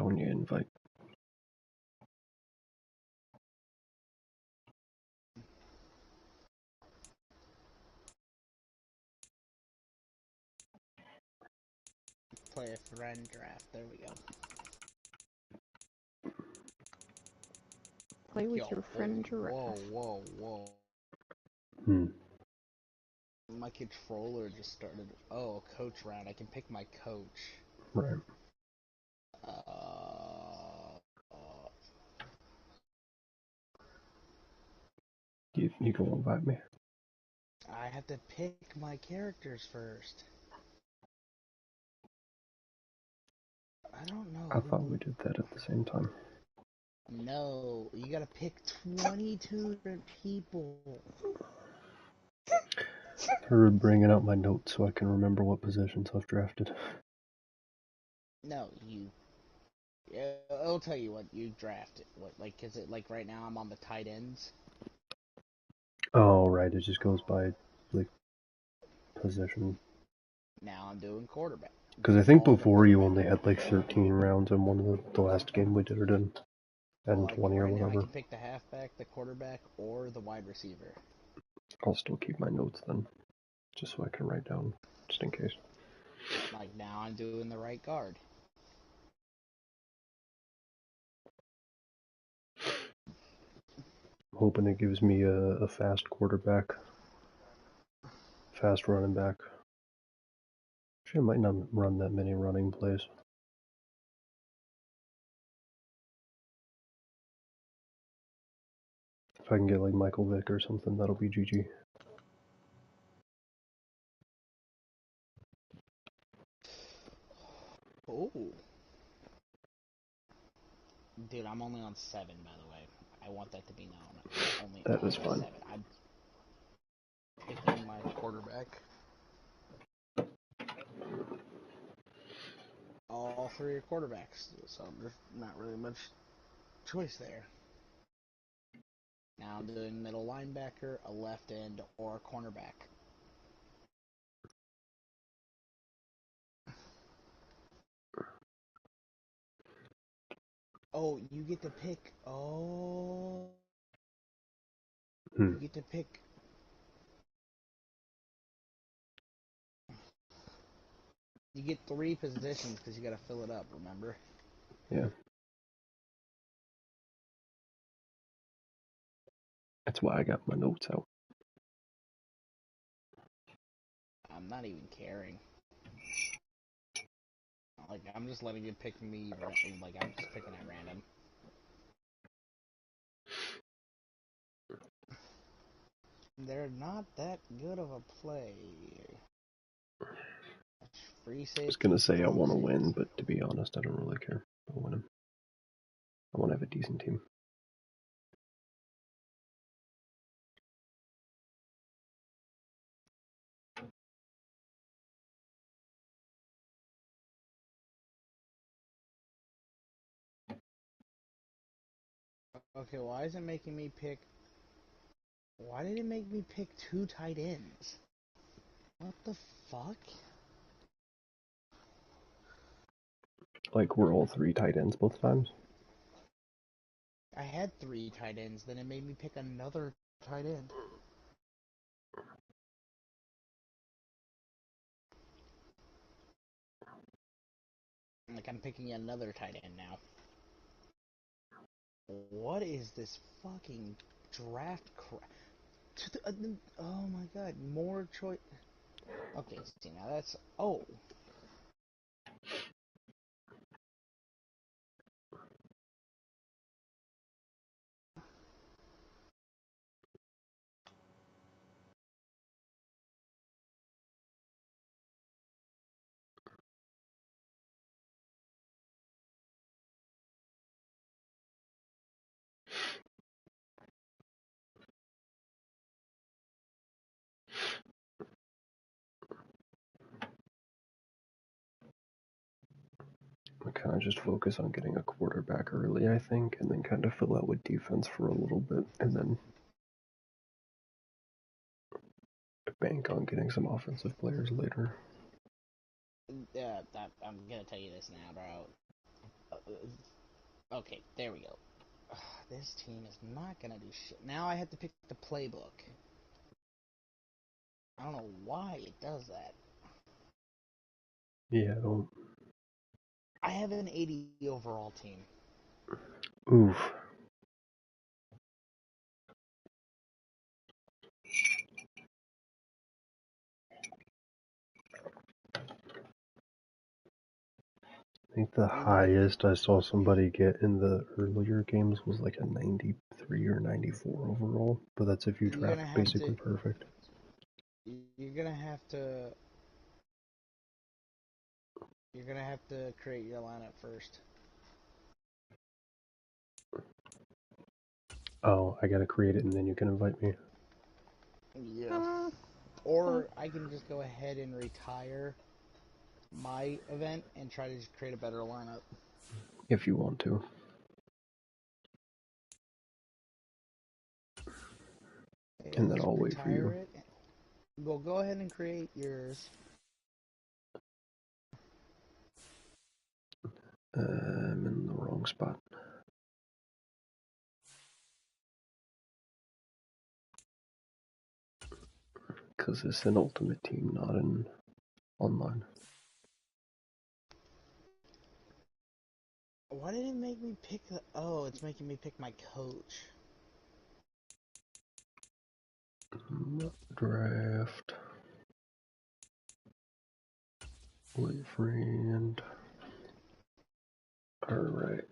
when you invite. Play a friend draft. There we go. Play with your friend giraffe. Whoa. My controller just started. Oh, coach round. I can pick my coach. Right. You can invite me. I have to pick my characters first. I don't know. I thought we did that at the same time. No, you gotta pick 22 different people. Heard bringing out my notes so I can remember what positions I've drafted. No, you. Yeah, I'll tell you what you drafted. What, like, is it like right now I'm on the tight ends? Oh, right. It just goes by, like, position. Now I'm doing quarterback. Because I think before you only had like 13 rounds in one of the last game we did it in. And 20 or whatever. Now I can pick the halfback, the quarterback, or the wide receiver. I'll still keep my notes then. Just so I can write down, just in case. Like now I'm doing the right guard. I'm hoping it gives me a fast quarterback. Fast running back. Actually, I might not run that many running plays. If I can get like Michael Vick or something, that'll be GG. Oh. Dude, I'm only on 7, by the way. I want that to be known. That is fine. 7. I'm picking my quarterback. All 3 are quarterbacks, so there's not really much choice there. Now I'm doing middle linebacker, a left end, or a cornerback. Oh, you get to pick. Oh. You get to pick. You get 3 positions because you got to fill it up, remember? Yeah. That's why I got my notes out. I'm not even caring. Like, I'm just letting it pick me, like, I'm just picking at random. They're not that good of a play. Free safety. I was gonna say I want to win, but to be honest, I don't really care about winning. I want to have a decent team. Okay, why is it making me pick... Why did it make me pick 2 tight ends? What the fuck? Like, we're all 3 tight ends both times? I had 3 tight ends, then it made me pick another tight end. Like, I'm picking another tight end now. What is this fucking draft crap? Oh my god, more choice. Okay, see, now that's... Oh. I kind of just focus on getting a quarterback early, I think, and then kind of fill out with defense for a little bit, and then bank on getting some offensive players later. Yeah, I'm gonna tell you this now, bro. Okay, there we go. This team is not gonna do shit. Now I have to pick the playbook. I don't know why it does that. Yeah, I don't. I have an 80 overall team. Oof. I think the highest I saw somebody get in the earlier games was like a 93 or 94 overall, but that's if you draft basically perfect. You're gonna have to create your lineup first. Oh, I gotta create it and then you can invite me. Yeah. Or I can just go ahead and retire my event and try to just create a better lineup. If you want to. Okay, and then I'll wait for you. Well, go ahead and create yours. I'm in the wrong spot. Because it's an ultimate team, not an online. Why did it make me pick the... Oh, it's making me pick my coach. Draft. Wait, friend. Alright.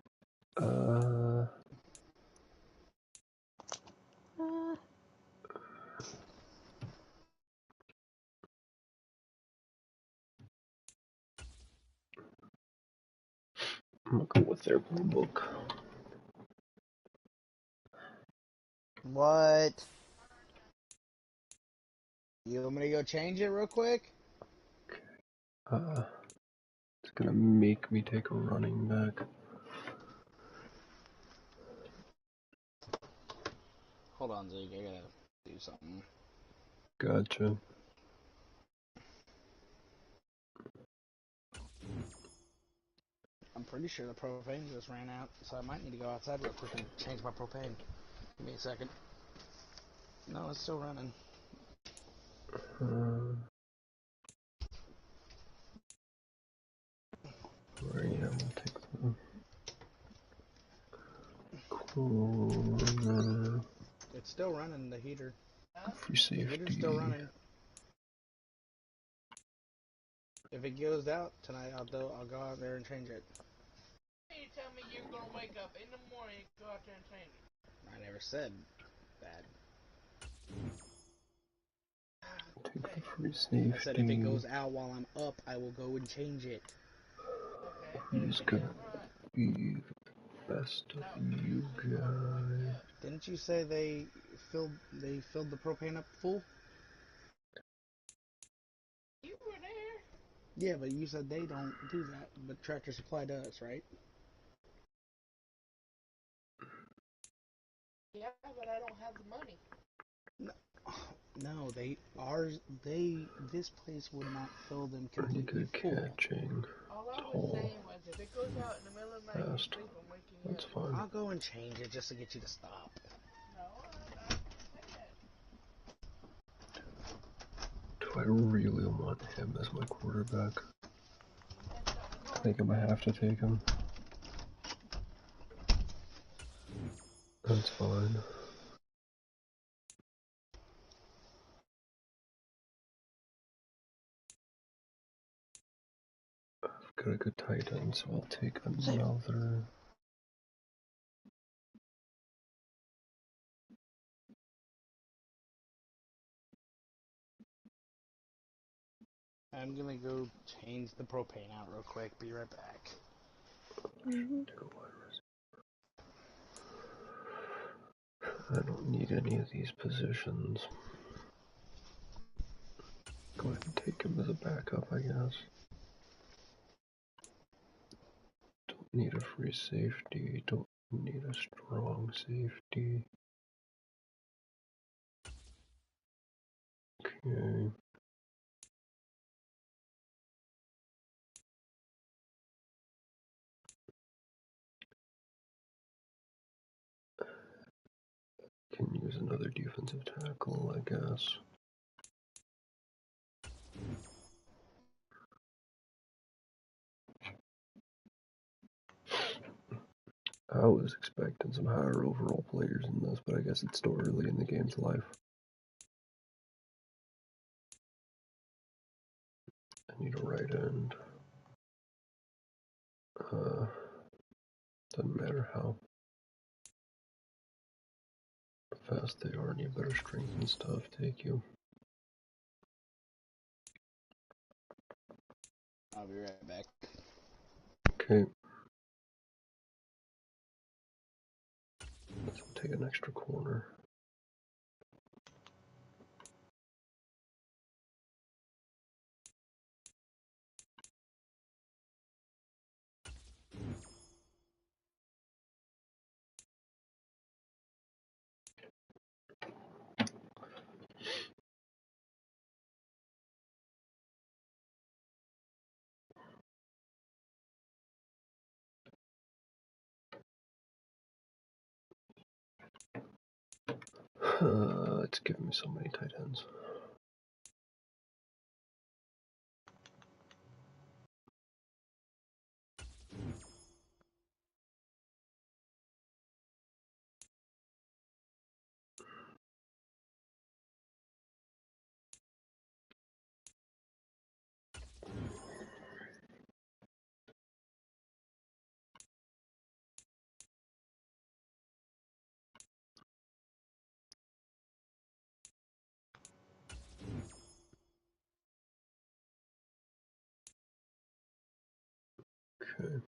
I'm gonna go with their playbook. What? You want me to go change it real quick? It's gonna make me take a running back. Hold on, Zeke. I gotta do something. Gotcha. I'm pretty sure the propane just ran out, so I might need to go outside real quick and change my propane. Give me a second. No, it's still running. Yeah, we'll take the cooler. It's still running, the heater. For safety. The heater's still running. If it goes out tonight, I'll go out there and change it. You tell me you're gonna wake up in the morning and go out there and change it. I never said that. Take the free safety. I said if it goes out while I'm up, I will go and change it. Okay. Who's gonna be the best of you guys? Didn't you say they filled the propane up full? You were there. Yeah, but you said they don't do that, but Tractor Supply does, right? Yeah, but I don't have the money. No, this place would not fill them Pretty completely good full. catching. All I was saying was if it goes out in the middle of the night, you sleep, I'm waking you That's up. fine. I'll go and change it just to get you to stop. No, I'm not saying that. Do I really want him as my quarterback? I think I might have to take him. That's fine. I've got a good tight end, so I'll take another. I'm gonna go change the propane out real quick. Be right back. I don't need any of these positions. Go ahead and take him as a backup, I guess. Don't need a free safety. Don't need a strong safety. Okay. another defensive tackle, I guess. I was expecting some higher overall players in this, but I guess it's still early in the game's life. I need a right end. Doesn't matter how fast they are, need better strength and stuff. Take you. I'll be right back. Okay. Let's take an extra corner. It's giving me so many tight ends. Okay.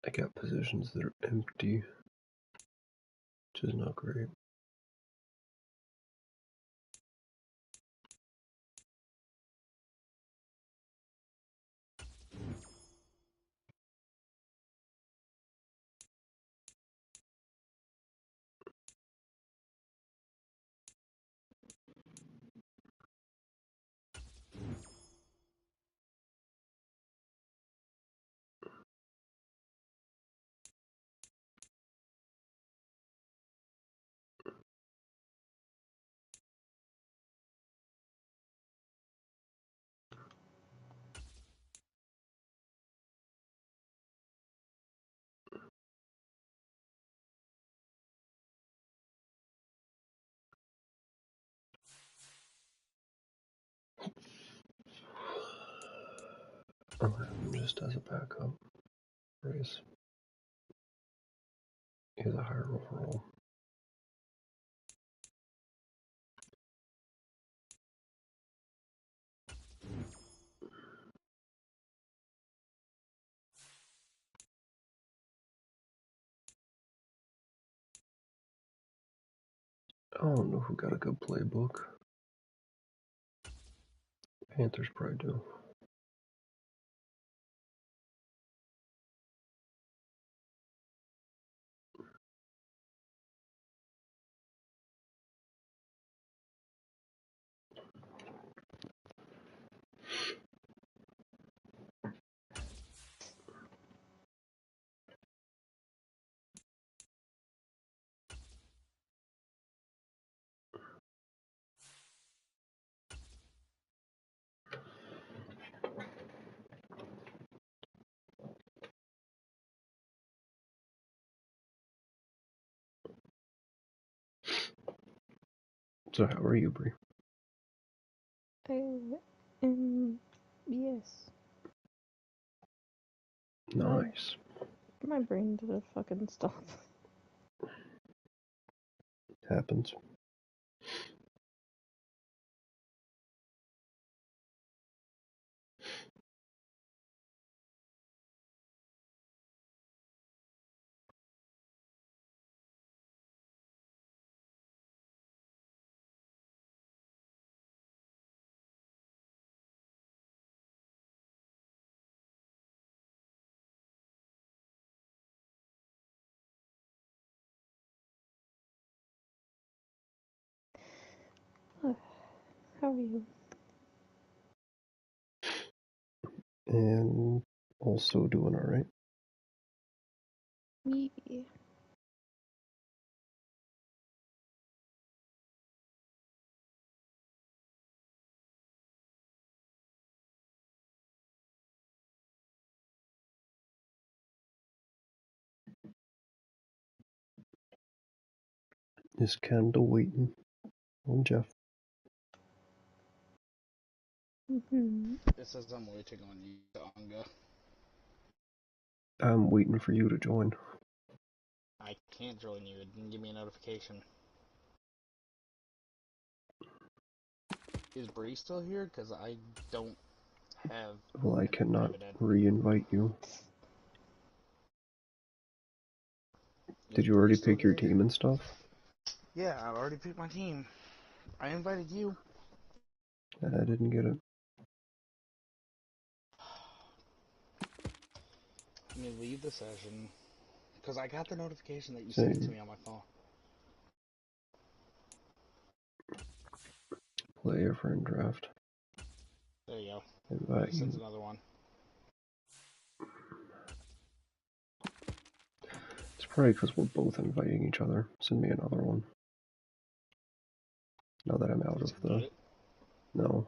I got positions that are empty, which is not great. I'll have him just as a backup. Race. He's a higher overall. I don't know who got a good playbook. Panthers probably do. So how are you, Bree? Yes. Nice. My brain did a fucking stop. Happens. How are you? And also doing alright. Yeah. Is Kendall waiting on Jeff? Mm-hmm. It says I'm waiting on you, Anga. I'm waiting for you to join. I can't join you. It didn't give me a notification. Is Bree still here? Because I don't have... Well, I cannot re-invite you. Did you already pick your team and stuff? Yeah, I already picked my team. I invited you. I didn't get it. Let me leave the session. Because I got the notification that you Same. sent it to me on my phone. Player friend draft. There you go. Invite Sends you. another one. It's probably because we're both inviting each other. Send me another one. Now that I'm out of the... It? No.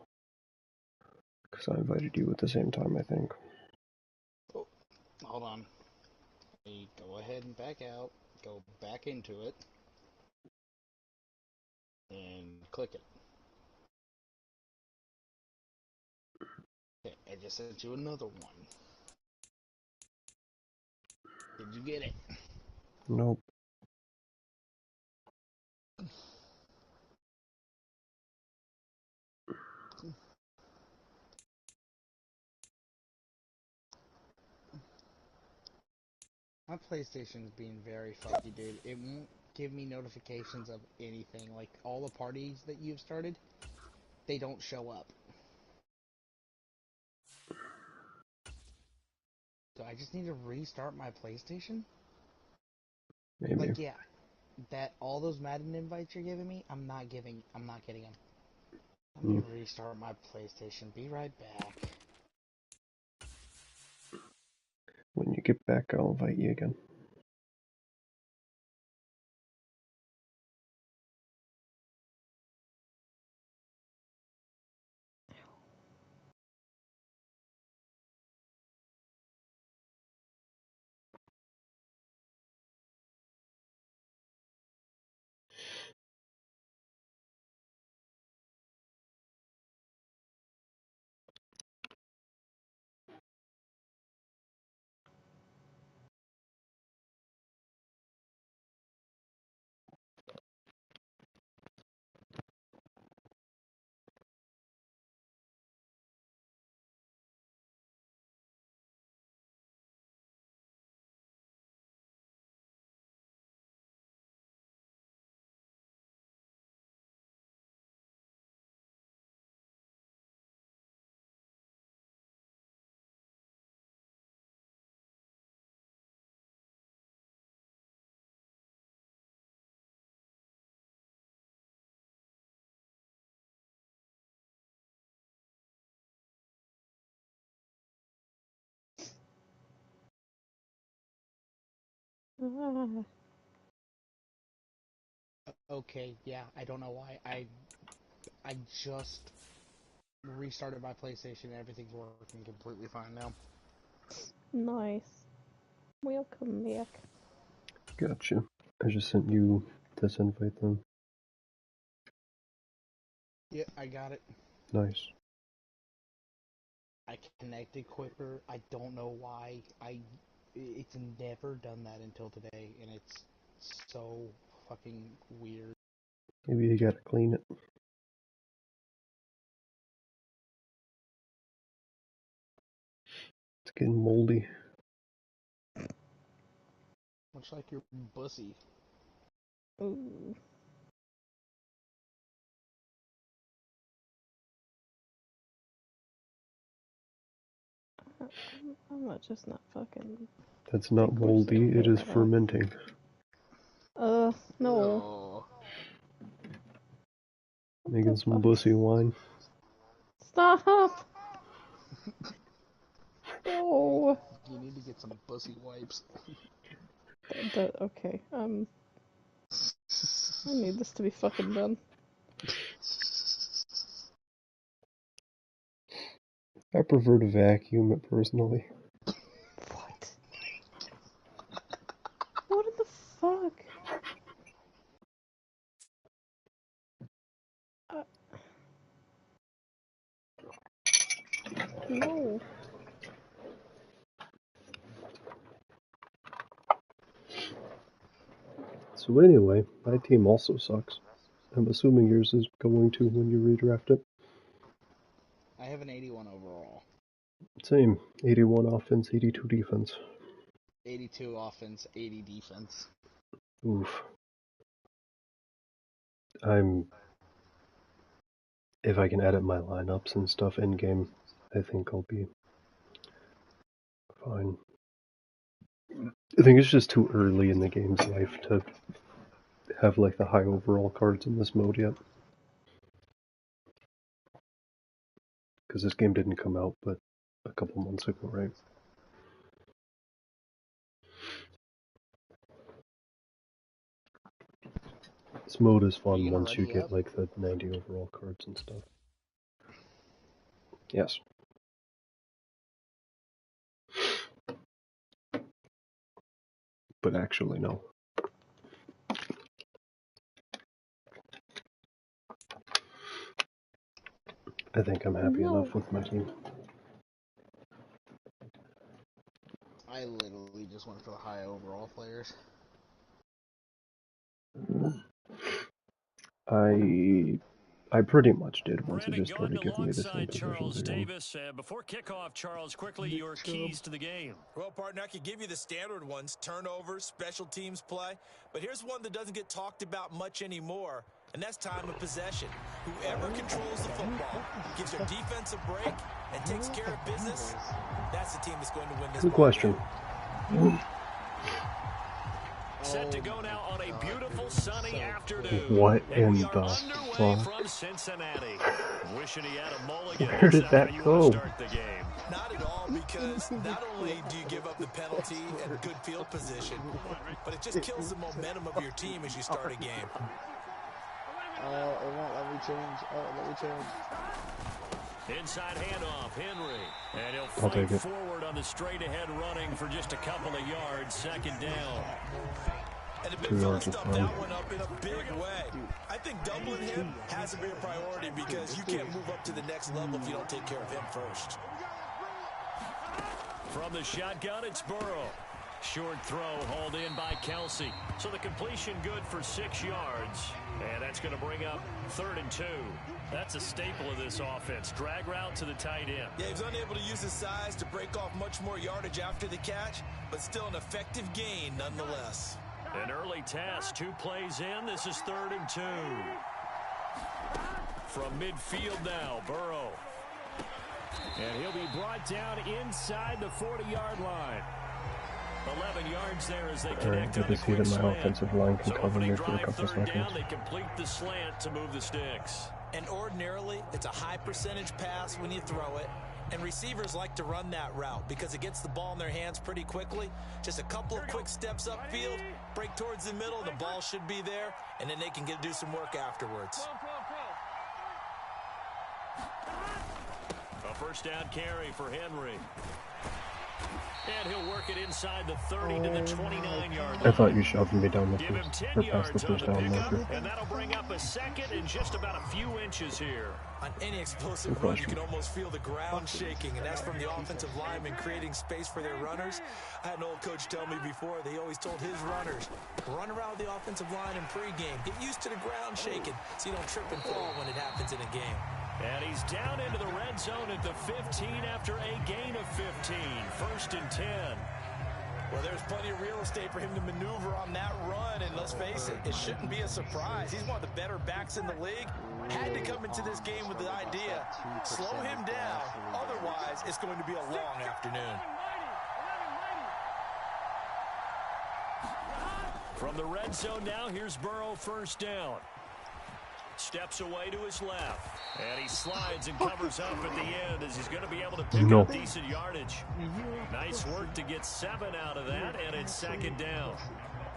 Because I invited you at the same time, I think. Oh, hold on. Go ahead and back out. Go back into it. And click it. Okay, I just sent you another one. Did you get it? Nope. My PlayStation's being very fucky, dude. It won't give me notifications of anything. Like, all the parties that you've started, they don't show up. So I just need to restart my PlayStation? Maybe. Like, yeah, that all those Madden invites you're giving me, I'm not getting them. Let me restart my PlayStation. Be right back. When you get back, I'll invite you again. Ah. Okay, yeah, I don't know why. I just restarted my PlayStation and everything's working completely fine now. Nice. Welcome back. Gotcha. I just sent you this invite then. Yeah, I got it. Nice. I connected quicker. I don't know why. It's never done that until today, and it's so fucking weird. Maybe you gotta clean it. It's getting moldy. Much like your pussy. Ooh. I'm not just not fucking. That's not moldy, it is fermenting. No. Oh. Making some bussy wine. Stop! No. You need to get some pussy wipes. Okay, I need this to be fucking done. I prefer to vacuum it personally. What? What the fuck? No. So anyway, my team also sucks. I'm assuming yours is going to when you redraft it. I have an 81 overall. Same. 81 offense, 82 defense. 82 offense, 80 defense. Oof. If I can edit my lineups and stuff in game, I think I'll be fine. I think it's just too early in the game's life to have like the high overall cards in this mode yet. Because this game didn't come out but a couple months ago, right? This mode is fun once you get like the 90 overall cards and stuff. Yes. But actually, no. I think I'm happy enough with my team. I literally just went for the high overall players. I pretty much did once it just started giving me the same positions again. Davis, before kickoff, Charles, quickly your keys to the game. Well, partner, I could give you the standard ones, turnovers, special teams play, but here's one that doesn't get talked about much anymore, and that's time of possession. Whoever controls the football, gives their defense a break, and takes care of business, that's the team that's going to win this. Good question. Set to go now on a beautiful sunny afternoon. What in the fuck? From Cincinnati. Wishing he had a mulligan. Where did that go? Start the game. Not at all, because not only do you give up the penalty and good field position, but it just kills the momentum of your team as you start a game. It won't let me change. Let me change. Inside handoff, Henry. And he'll fight forward on the straight-ahead running for just a couple of yards. Second down. And the big fella stuffed that one up in a big way. I think doubling him has to be a priority because you can't move up to the next level if you don't take care of him first. From the shotgun, it's Burrow. Short throw hauled in by Kelsey. So the completion good for 6 yards. And that's going to bring up 3rd and 2. That's a staple of this offense. Drag route to the tight end. Yeah, he was unable to use his size to break off much more yardage after the catch, but still an effective gain nonetheless. An early test, 2 plays in. This is 3rd and 2. From midfield now, Burrow. And he'll be brought down inside the 40-yard line. 11 yards there as they connect on a quick slant. My offensive line can cover me for a couple seconds. seconds. They complete the slant to move the sticks. And ordinarily, it's a high percentage pass when you throw it. And receivers like to run that route because it gets the ball in their hands pretty quickly. Just a couple of quick steps upfield, break towards the middle, the ball should be there, and then they can do some work afterwards. A first down carry for Henry. And he'll work it inside the 30 to the 29-yard line. I thought you shoved me down the Give him first, 10 or past the yards on first the down pickup, marker. and that'll bring up a second and just about a few inches here. On any explosive run, you can almost feel the ground shaking, and that's from the offensive linemen creating space for their runners. I had an old coach tell me before, they always told his runners, run around the offensive line in pregame. Get used to the ground shaking so you don't trip and fall when it happens in a game. And he's down into the red zone at the 15 after a gain of 15. 1st and 10. Well, there's plenty of real estate for him to maneuver on that run, and let's face it, it shouldn't be a surprise. He's one of the better backs in the league. Had to come into this game with the idea, slow him down, otherwise it's going to be a long afternoon. From the red zone now, here's Burrow, 1st down. Steps away to his left. And he slides and covers up at the end as he's going to be able to pick up decent yardage. Nice work to get 7 out of that, and it's 2nd down.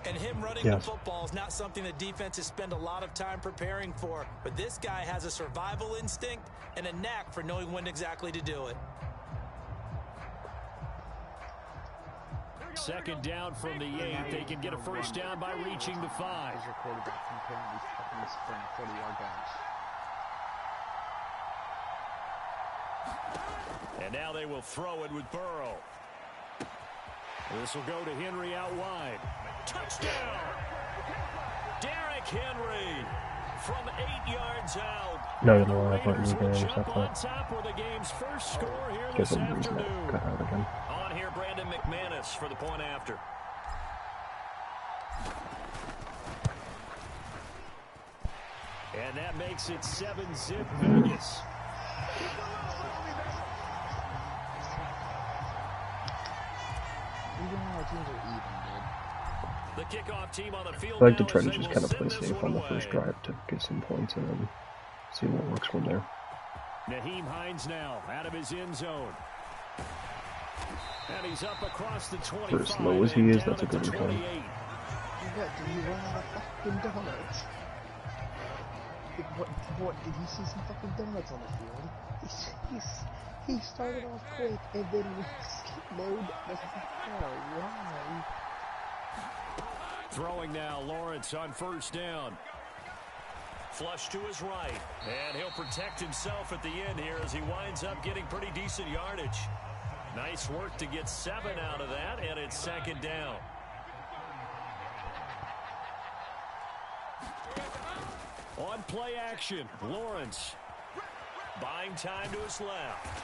And him running the football is not something that defenses spend a lot of time preparing for. But this guy has a survival instinct and a knack for knowing when exactly to do it. 2nd down from the 8. They can get a 1st down by reaching the 5. And now they will throw it with Burrow. This will go to Henry out wide. Touchdown! Derrick Henry from 8 yards out. No, you know, I thought you were Raiders going will to jump intercept on that. top with the game's first score here Get this them using afternoon. that cut out again. On here, Brandon McManus for the point after. And that makes it 7-zip Vegas. The kickoff team on the field. I like to try to just kind of play safe on the first drive to get some points and then see what works from there. Naheem Hines now out of his end zone. And he's up across the 25. For as slow as he is, that's a good return. What, did he run out of fucking donuts? What, did he see some fucking donuts on the field? He started off quick and then slowed the fuck down. Why? Throwing now, Lawrence on 1st down. Flush to his right. And he'll protect himself at the end here as he winds up getting pretty decent yardage. Nice work to get 7 out of that, and it's 2nd down. On play action, Lawrence. Buying time to his left.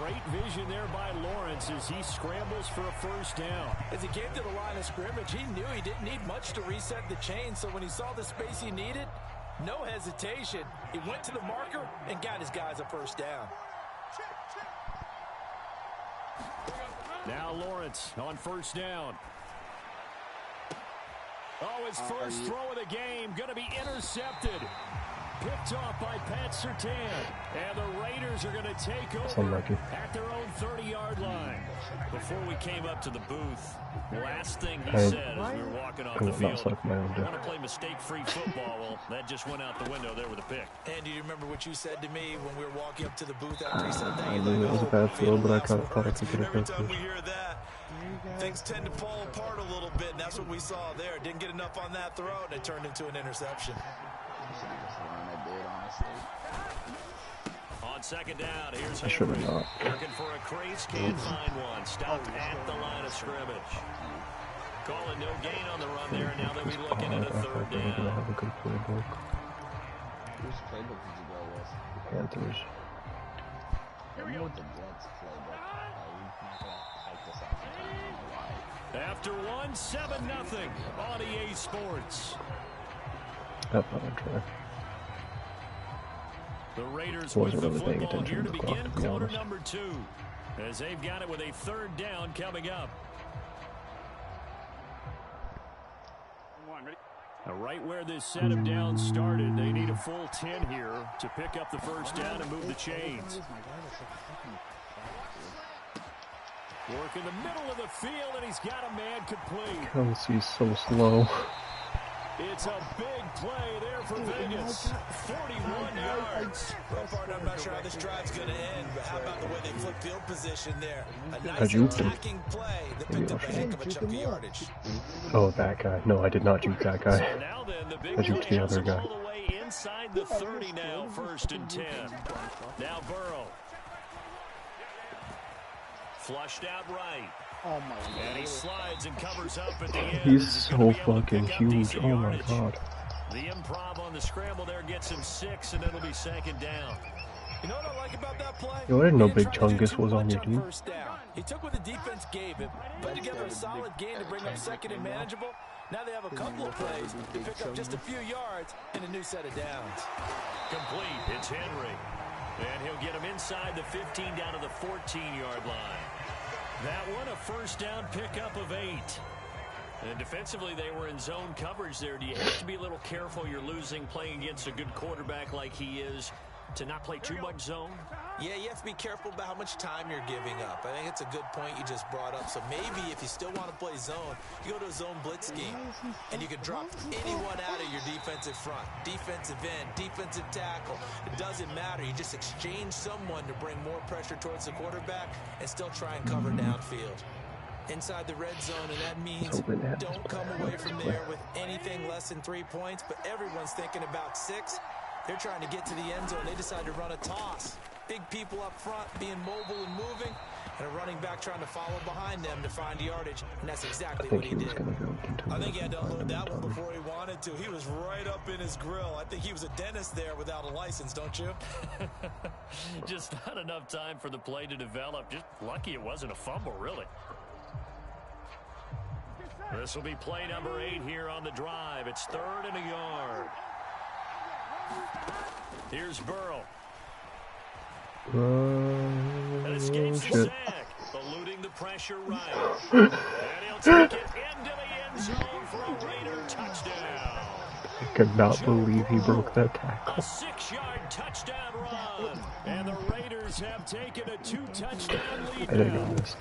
Great vision there by Lawrence as he scrambles for a 1st down. As he came to the line of scrimmage, he knew he didn't need much to reset the chain, so when he saw the space he needed, no hesitation. He went to the marker and got his guys a 1st down. Now Lawrence on 1st down. Oh, his first throw of the game going to be intercepted. Picked off by Pat Surtain. And the Raiders are going to take over at their own 30-yard line. Before we came up to the booth, last thing he said as we were walking off the field, I want to play mistake-free football. Well, that just went out the window there with a pick. And do you remember what you said to me when we were walking up to the booth after he said that? I knew it was a bad throw, but I thought I could get it Every back. time we hear that, things tend to fall apart a little bit, and that's what we saw there. Didn't get enough on that throw, and it turned into an interception. On 2nd down, here's I should have Henry. not. Looking for a crease, can't find one. Stopped at the line of scrimmage. Calling no gain on the run there, and now they'll be looking at a 3rd They're going to down. have a good playbook. Whose playbook did you go with? Panthers. Here we go. The Jets playbook. We're not going to hype this up sometime. I don't know why. After 1, 7-0 on EA Sports. I thought I'd try. The Raiders Wasn't with the really paying football attention here to to the begin clock, to be quarter honest. number 2. As they've got it with a 3rd down coming up. Right where this set of downs started, they need a full 10 here to pick up the 1st down and move the chains. Work in the middle of the field, and he's got a man complete. Kelsey's so slow. It's a big play there for Vegas. 41 yards. Well, partner, I'm not sure how this drive's going to end, but how about the way they flip field position there? A I nice juked him. attacking play that picked up a heck of a chunk of yardage. Oh, that guy. No, I did not juke that guy. So now then, the big I juked play the has other him guy. all the way inside the 30 now, 1st and 10. Now Burrow. Flushed out right. Oh my god. And he slides and covers up at the end. He's so fucking huge. Oh my god. The improv on the scramble there gets him 6, and it'll be 2nd down. You know what I like about that play? Yo, I didn't know He Big didn't try to do Chungus too was on much your team. first down. He took what the defense gave him, put together a solid game to bring up 2nd and manageable. Now they have a couple of plays to pick up just a few yards and a new set of downs. Complete. It's Henry. And he'll get him inside the 15 down to the 14-yard line. That one, a 1st down pickup of 8. And defensively, they were in zone coverage there. Do you have to be a little careful? You're losing playing against a good quarterback like he is to not play too much zone? Yeah, you have to be careful about how much time you're giving up. I think it's a good point you just brought up. So maybe if you still want to play zone, you go to a zone blitz scheme, and you can drop anyone out of your defensive front, defensive end, defensive tackle. It doesn't matter. You just exchange someone to bring more pressure towards the quarterback and still try and cover downfield. Inside the red zone, and that means don't come away from there with anything less than 3 points, but everyone's thinking about 6. They're trying to get to the end zone. They decide to run a toss. Big people up front being mobile and moving, and a running back trying to follow behind them to find yardage, and that's exactly what he did. I think he had to unload that one before he wanted to. He was right up in his grill. I think he was a dentist there without a license, don't you? Just not enough time for the play to develop. Just lucky it wasn't a fumble, really. This will be play number 8 here on the drive. It's 3rd and a yard. Here's Burrow. And escapes the sack, eluding the pressure right. And he'll take it into the end zone for a Raider touchdown. I could not believe he broke that tackle. A 6-yard touchdown run. And the Raiders have taken a 2-touchdown lead. I didn't get missed.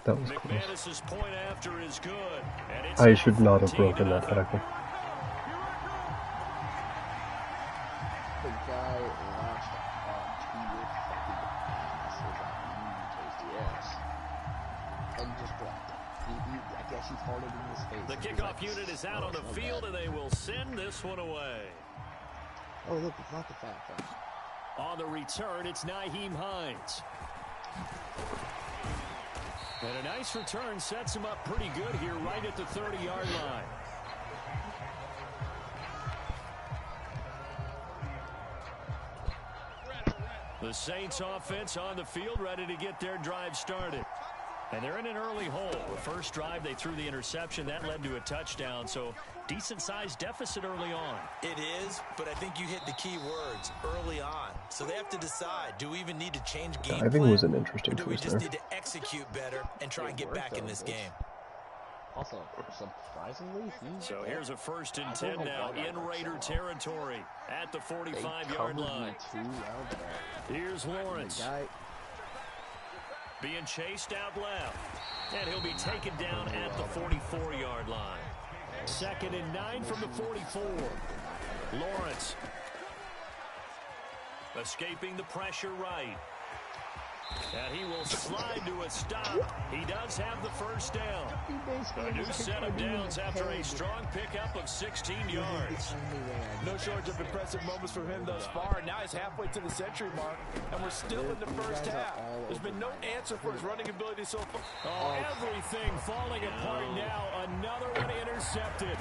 That was close. McManus's point after is good. And it's I should not have broken that tackle. The guy lashed on 2 fucking passes on UTS and just blocked it. I guess he farted in his face. The kickoff unit is out on the field, and they will send this one away. Oh, look, it's not the fat guy. On the return, it's Nyheim Hines. And a nice return sets him up pretty good here right at the 30-yard line. The Saints offense on the field ready to get their drive started. And they're in an early hole. The first drive, they threw the interception. That led to a touchdown, so decent-sized deficit early on. It is, but I think you hit the key words, early on. So they have to decide, do we even need to change game plan? I think it was an interesting or do we twist just there. need to execute better and try and get back in this game? Also, surprisingly, So here's a 1st and 10 now in Raider territory at the 45-yard line. Here's Lawrence. Being chased out left. And he'll be taken down at the 44-yard line. 2nd and 9 from the 44. Lawrence. Escaping the pressure right. And he will slide to a stop. He does have the 1st down. A new set of downs after a strong pickup of 16 yards. No shortage of impressive moments from him thus far. Now he's halfway to the century mark, and we're still in the first half. There's been no answer for his running ability so far. Oh, everything falling apart now. Another one intercepted.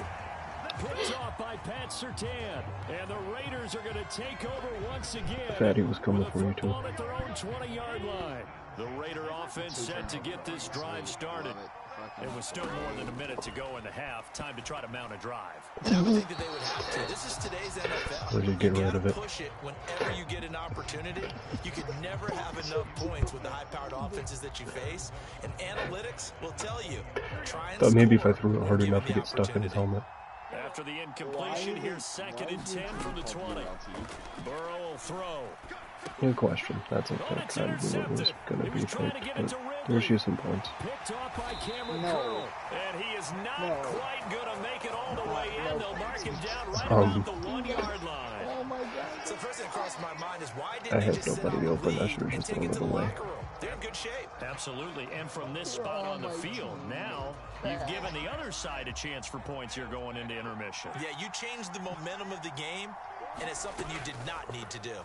Picked off by Pat Surtain. And the Raiders are going to take over once again. Fatty was coming for you too. At their own 20-yard line. The Raider offense set to get this drive started. It was still more than a minute to go in the half. Time to try to mount a drive. And I would think that they would have to. This is today's NFL. Or just get rid of it. Push it whenever you get an opportunity. You could never have enough points with the high-powered offenses that you face. And analytics will tell you. Try and Thought maybe if I score threw it or hard give enough them to the get stuck in his helmet. After the incompletion, here's 2nd and 10 from the 20. Burrow will throw. Good question. That's okay. I knew it was going to be fake, but there's you some points. Picked off by Cameron No. Curl, and he is not quite going to make it all the way in. They'll mark him down right Um, about the 1 yard line. Oh my god. So the first thing that crossed my mind is why I didn't they had just sit nobody on the open. I lead should have and just take thrown it it to the away. locker room? They're in good shape. Absolutely, and from this spot on the field, now you've given the other side a chance for points here going into intermission. Yeah, you changed the momentum of the game, and it's something you did not need to do.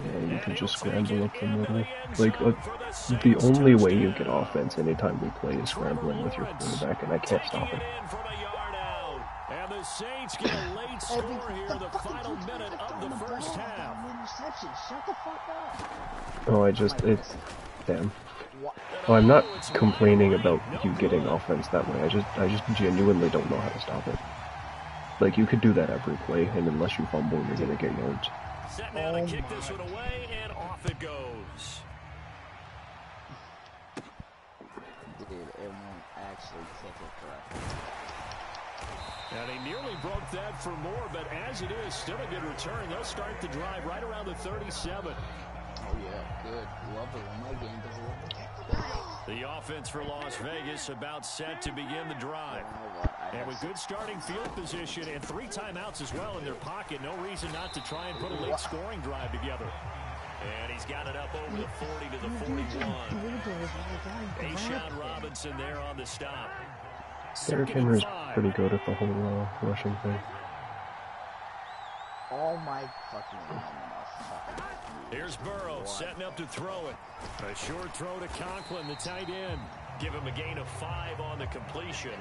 Yeah, you can just scramble up the middle. Like, the only way you get offense anytime we play is scrambling with your quarterback, and I can't stop it. And the Saints get a late score here, the final minute of the first half. Shut the fuck up. Oh, it's... Damn. Oh, I'm not complaining about you getting offense that way. I just genuinely don't know how to stop it. Like, you could do that every play, and unless you fumble, you're gonna get yards. Set now to kick this one away, and off it goes. Dude, it won't actually kick it correctly. And he nearly broke that for more, but as it is, still a good return. They'll start the drive right around the 37. Oh yeah, good. Love it when my game does a The offense for Las Vegas about set to begin the drive. And with good starting field position and 3 timeouts as well in their pocket, no reason not to try and put a late scoring drive together. And he's got it up over the 40 to the 41. A'Shawn Robinson there on the stop. Derrick Henry's pretty good at the whole rushing thing. Oh my fucking god. Here's Burrow setting up to throw it. A short throw to Conklin, the tight end. Give him a gain of 5 on the completion.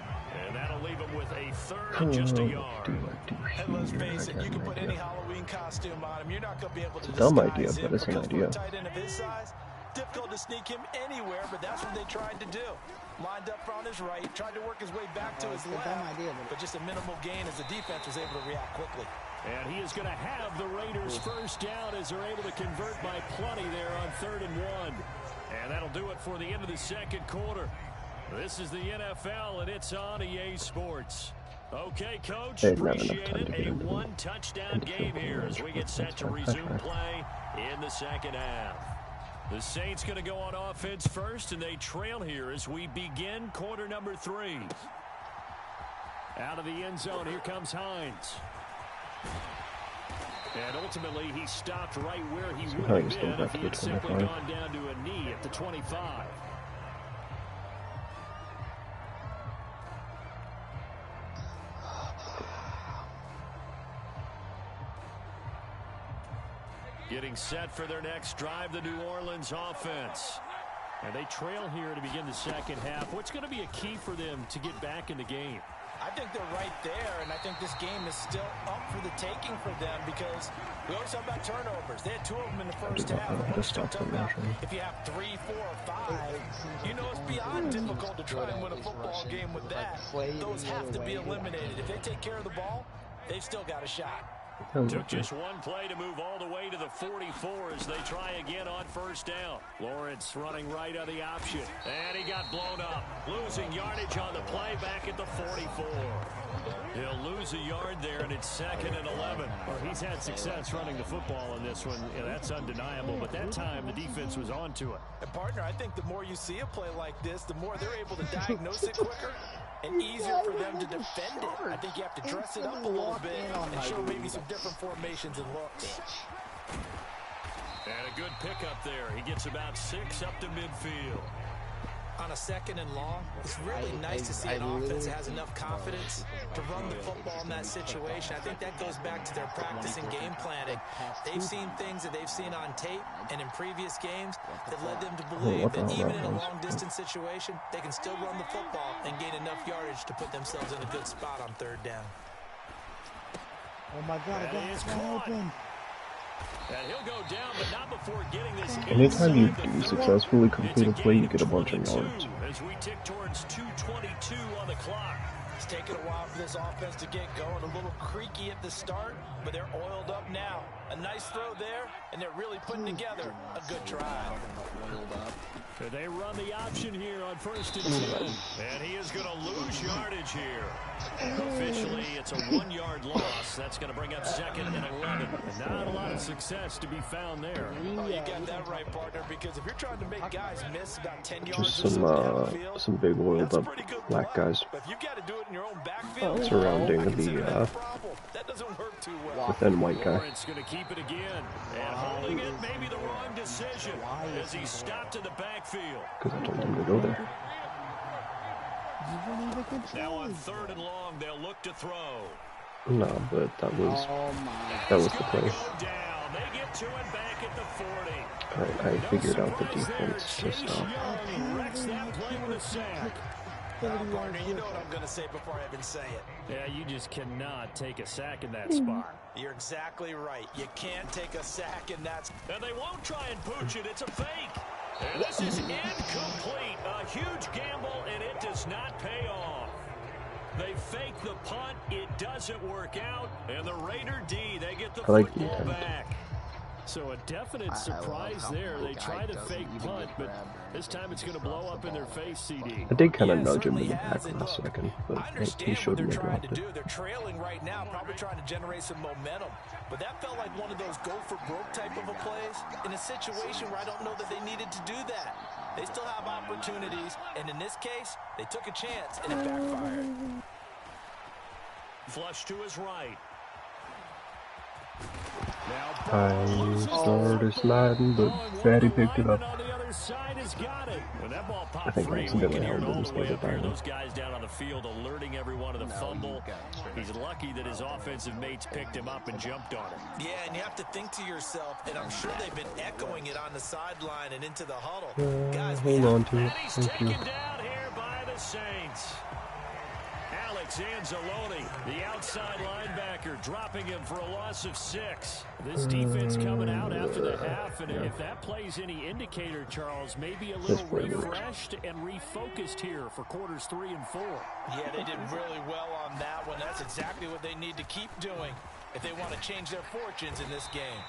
And that'll leave him with a third and just a yard. And let's face it, you can put any Halloween costume on him. You're not going to be able to It's a dumb disguise idea, him but it's an because idea. for a tight end of his size, difficult to sneak him anywhere, but that's what they tried to do. Lined up on his right, tried to work his way back to his left, but just a minimal gain as the defense was able to react quickly. And he is going to have the Raiders first down as they're able to convert by plenty there on 3rd and 1. And that'll do it for the end of the second quarter. This is the NFL, and it's on EA Sports. Okay, Coach, appreciate it. A 1-touchdown game here as we get set to resume play in the second half. The Saints going to go on offense first, and they trail here as we begin quarter number 3. Out of the end zone, here comes Hines. And ultimately, he stopped right where he would have been if he had simply gone down to a knee at the 25. Getting set for their next drive, the New Orleans offense. And they trail here to begin the second half. What's going to be a key for them to get back in the game? I think they're right there, and I think this game is still up for the taking for them because we always talk about turnovers. They had 2 of them in the first half. If you have 3, 4, or 5, you know it's beyond difficult to try and win a football game with that. Those have to be eliminated. If they take care of the ball, they've still got a shot. Took just one play to move all the way to the 44 as they try again on first down. Lawrence running right on the option. And he got blown up. Losing yardage on the play back at the 44. He'll lose a yard there, and it's 2nd and 11. Well, he's had success running the football in this one. Yeah, that's undeniable. But that time, the defense was on to it. And, partner, I think the more you see a play like this, the more they're able to diagnose it quicker and easier for them to defend it. I think you have to dress it up a little bit and show maybe some different formations and looks. And a good pickup there. He gets about 6 up to midfield. On a 2nd and long, it's really nice to see an offense that has enough confidence to run the football in that situation. I think that goes back to their practice and game planning. They've seen things that they've seen on tape and in previous games that led them to believe that even in a long-distance situation, they can still run the football and gain enough yardage to put themselves in a good spot on 3rd down. Oh my god, I got this open. And he'll go down, but not before getting this. Anytime you do successfully complete a play, you get a bunch of yards. As we tick towards 2:22 on the clock. It's taken a while for this offense to get going. A little creaky at the start, but they're oiled up now. A nice throw there, and they're really putting together a good drive. They run the option here on 1st and 10. And he is going to lose yardage here. Officially, it's a 1-yard loss. That's going to bring up 2nd and 11. And not a lot of success to be found there. Oh, you got that right, partner, because if you're trying to make guys miss about 10 yards Just some big oiled up black guys but if you got to do it in your own backfield, surrounding that the doesn't work too well. thin white guy. Lawrence going to keep it again. And holding it may be the wrong decision as he stopped in the backfield. Because I told him to go there. Now on 3rd and long, they'll look to throw. No, but that was the play. Go down. They get to it back at the 40. I figured out the defense to stop. Young wrecks that play with a sack. Partner, you know what I'm going to say before I even say it. Yeah, you just cannot take a sack in that spot. You're exactly right. You can't take a sack in that. And they won't try and pooch it. It's a fake. And this is incomplete. A huge gamble, and it does not pay off. They fake the punt. It doesn't work out. And the Raider D, they get the football back. So a definite surprise there. They try to fake punt, but this time it's going to blow up in their face, CD. I did kind of nudge him in the back last second, but he showed me trying to dropped do. it. They're trailing right now, probably trying to generate some momentum. But that felt like one of those go-for-broke type of a plays in a situation where I don't know that they needed to do that. They still have opportunities, and in this case, they took a chance, and it backfired. Flush to his right. I started sliding, but Fatty picked it up. I think I accidentally held him instead of diving. Those guys down on the field alerting everyone of the fumble. He's lucky that his offensive mates picked him up and jumped on him. Yeah, and you have to think to yourself, and I'm sure they've been echoing it on the sideline and into the huddle. Guys, hold on to it. And he's Thank taken you. down here by the Saints. Alex Anzalone, the outside linebacker, dropping him for a loss of 6. This defense coming out after the half, and if that plays any indicator, Charles, maybe a little refreshed and refocused here for quarters 3 and 4. Yeah, they did really well on that one. That's exactly what they need to keep doing if they want to change their fortunes in this game.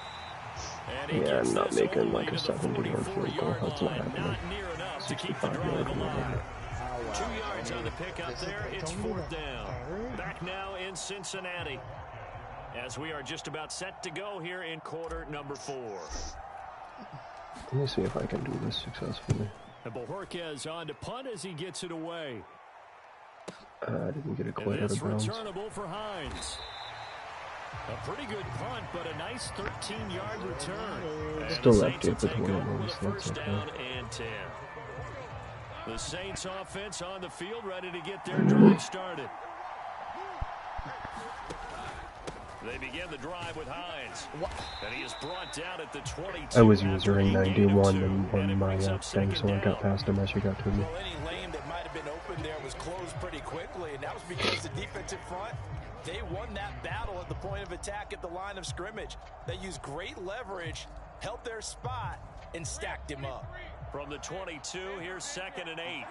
And Yeah, I'm not making like a 70-yard field goal. That's not happening. Not near enough to keep the drive alive. 2 yards on the pickup there. It's 4th down. Back now in Cincinnati as we are just about set to go here in quarter number 4. Let me see if I can do this successfully. And Bojorquez on to punt as he gets it away. I didn't get it quite out of bounds. Returnable for Hines. A pretty good punt, but a nice 13-yard return. Still left it with 1 of those. First That's down okay. and 10. The Saints offense on the field, ready to get their drive started. They begin the drive with Hines. And he is brought down at the 22. I was using 91 and my thing, so I got past him as you got to me. Well, any lane that might have been open there was closed pretty quickly, and that was because the defensive front, they won that battle at the point of attack at the line of scrimmage. They used great leverage, held their spot, and stacked him up. From the 22, here's 2nd and 8.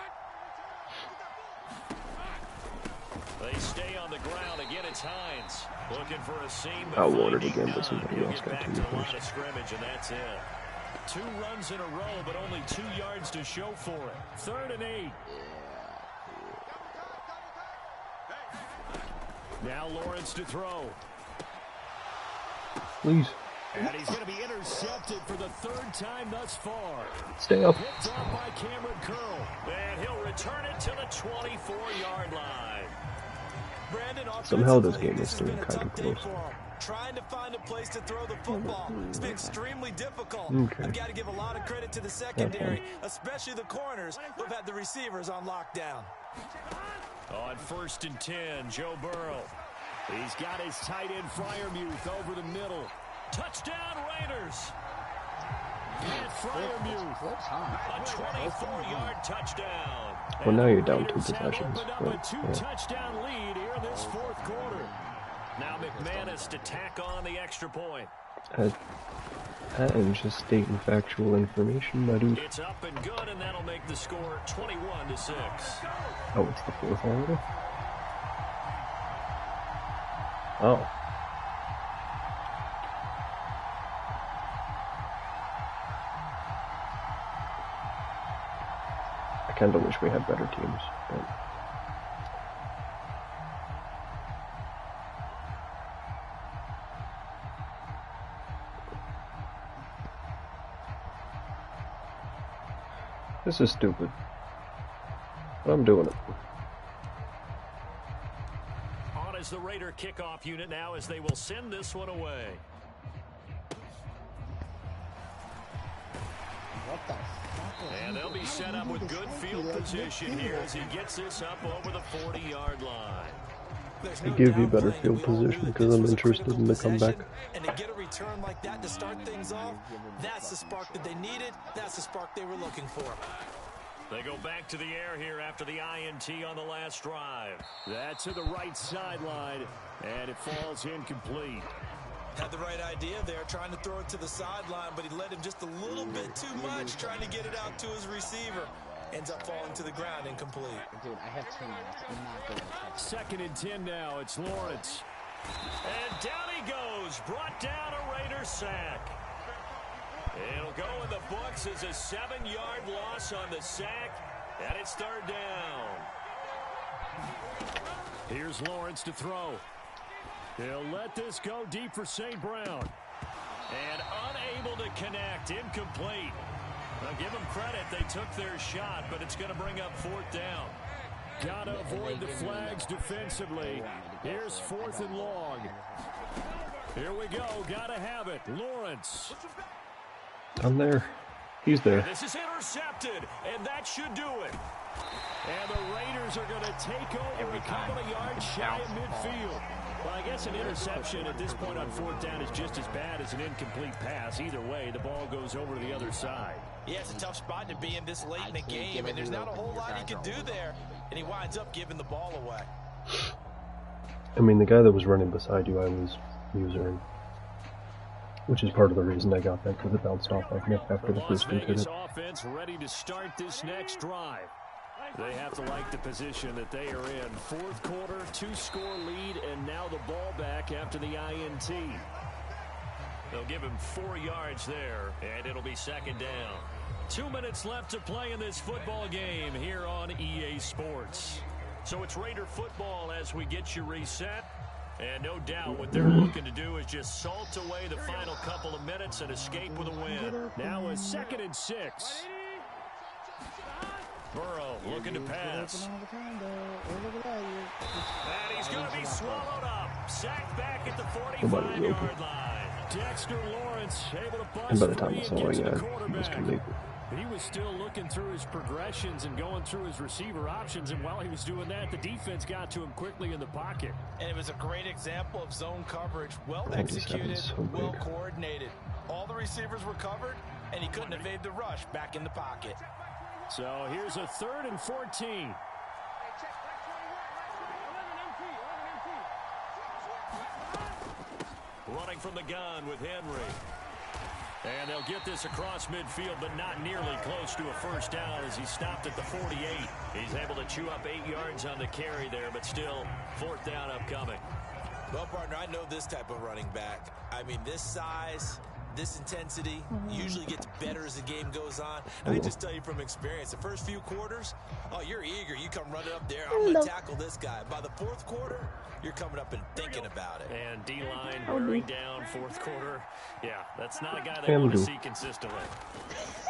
They stay on the ground. Again, it's Hines. Looking for a seam. I wanted again, but somebody else got to me first. Scrimmage, and that's it. 2 runs in a row, but only 2 yards to show for it. 3rd and 8. Now Lawrence to throw. Please. And he's going to be intercepted for the 3rd time thus far. Stay up. Picked up by Cameron Curl. And he'll return it to the 24-yard line. Brandon, Somehow this game is still kind of close. Trying to find a place to throw the football. It's been extremely difficult. Okay. I've got to give a lot of credit to the secondary, especially the corners who've had the receivers on lockdown. On 1st and 10, Joe Burrow. He's got his tight end Freiermuth over the middle. Touchdown Raiders! And Freiermuth, a 24-yard touchdown. Well, now you're down 2 possessions. Up But, a 2-touchdown lead here in this 4th quarter. Now McManus to tack on the extra point. I am just stating factual information, my dude. It's up and good, and that'll make the score 21-6. Oh, it's the 4th already? Oh. I kinda wish we had better teams, but... This is stupid. But I'm doing it. On as the Raider kickoff unit now as they will send this one away. What the fuck? And they'll be set up with good field position here as he gets this up over the 40-yard line. I give you better field position because I'm interested in the comeback. And to get a return like that to start things off, that's the spark that they needed. That's the spark they were looking for. They go back to the air here after the INT on the last drive. That's to the right sideline, and it falls incomplete. Had the right idea there, trying to throw it to the sideline, but he led him just a little bit too much, trying to get it out to his receiver. Ends up falling to the ground, incomplete. Dude, I have 10 minutes. I'm not going to touch it. 2nd and 10 now. It's Lawrence. And down he goes. Brought down a Raider sack. It'll go in the books as a 7-yard loss on the sack, and it's 3rd down. Here's Lawrence to throw. He'll let this go deep for St. Brown. And unable to connect. Incomplete. Now give them credit. They took their shot, but it's going to bring up 4th down. Got to avoid the flags defensively. Here's 4th and long. Here we go. Got to have it. Lawrence. I'm there. He's there. This is intercepted, and that should do it. And the Raiders are going to take over a couple of yards shy of midfield. Well, I guess an interception at this point on 4th down is just as bad as an incomplete pass. Either way, the ball goes over to the other side. Yeah, it's a tough spot to be in this late in the game, and there's not a whole lot he can do there. And he winds up giving the ball away. I mean, the guy that was running beside you, I was using, which is part of the reason I got that, because it bounced off like Nick after the first two hit it. Offense ready to start this next drive. They have to like the position that they are in. 4th quarter, 2-score lead, and now the ball back after the INT. They'll give him 4 yards there, and it'll be 2nd down. 2 minutes left to play in this football game here on EA Sports. So it's Raider football as we get you reset. And no doubt what they're looking to do is just salt away the final couple of minutes and escape with a win. Now a 2nd and 6. Burrow looking to pass. And he's going to be swallowed up. Sacked back at the 45-yard line. Dexter Lawrence able to And by bust the time free I saw against it, the yeah, it was quarterback. too late. He was still looking through his progressions and going through his receiver options, and while he was doing that, the defense got to him quickly in the pocket. And it was a great example of zone coverage. Well 27 executed, so big. well coordinated. All the receivers were covered, and he couldn't evade the rush back in the pocket. So here's a 3rd and 14. Running from the gun with Henry. And they'll get this across midfield, but not nearly close to a 1st down as he stopped at the 48. He's able to chew up 8 yards on the carry there, but still 4th down upcoming. Well, partner, I know this type of running back. I mean, this size, this intensity usually gets better as the game goes on. And I just tell you from experience, the first few quarters, oh, you're eager. You come running up there. I'm going to tackle this guy. By the 4th quarter, you're coming up and thinking about it. And D-line wearing down 4th quarter. Yeah, that's not a guy they want to see consistently.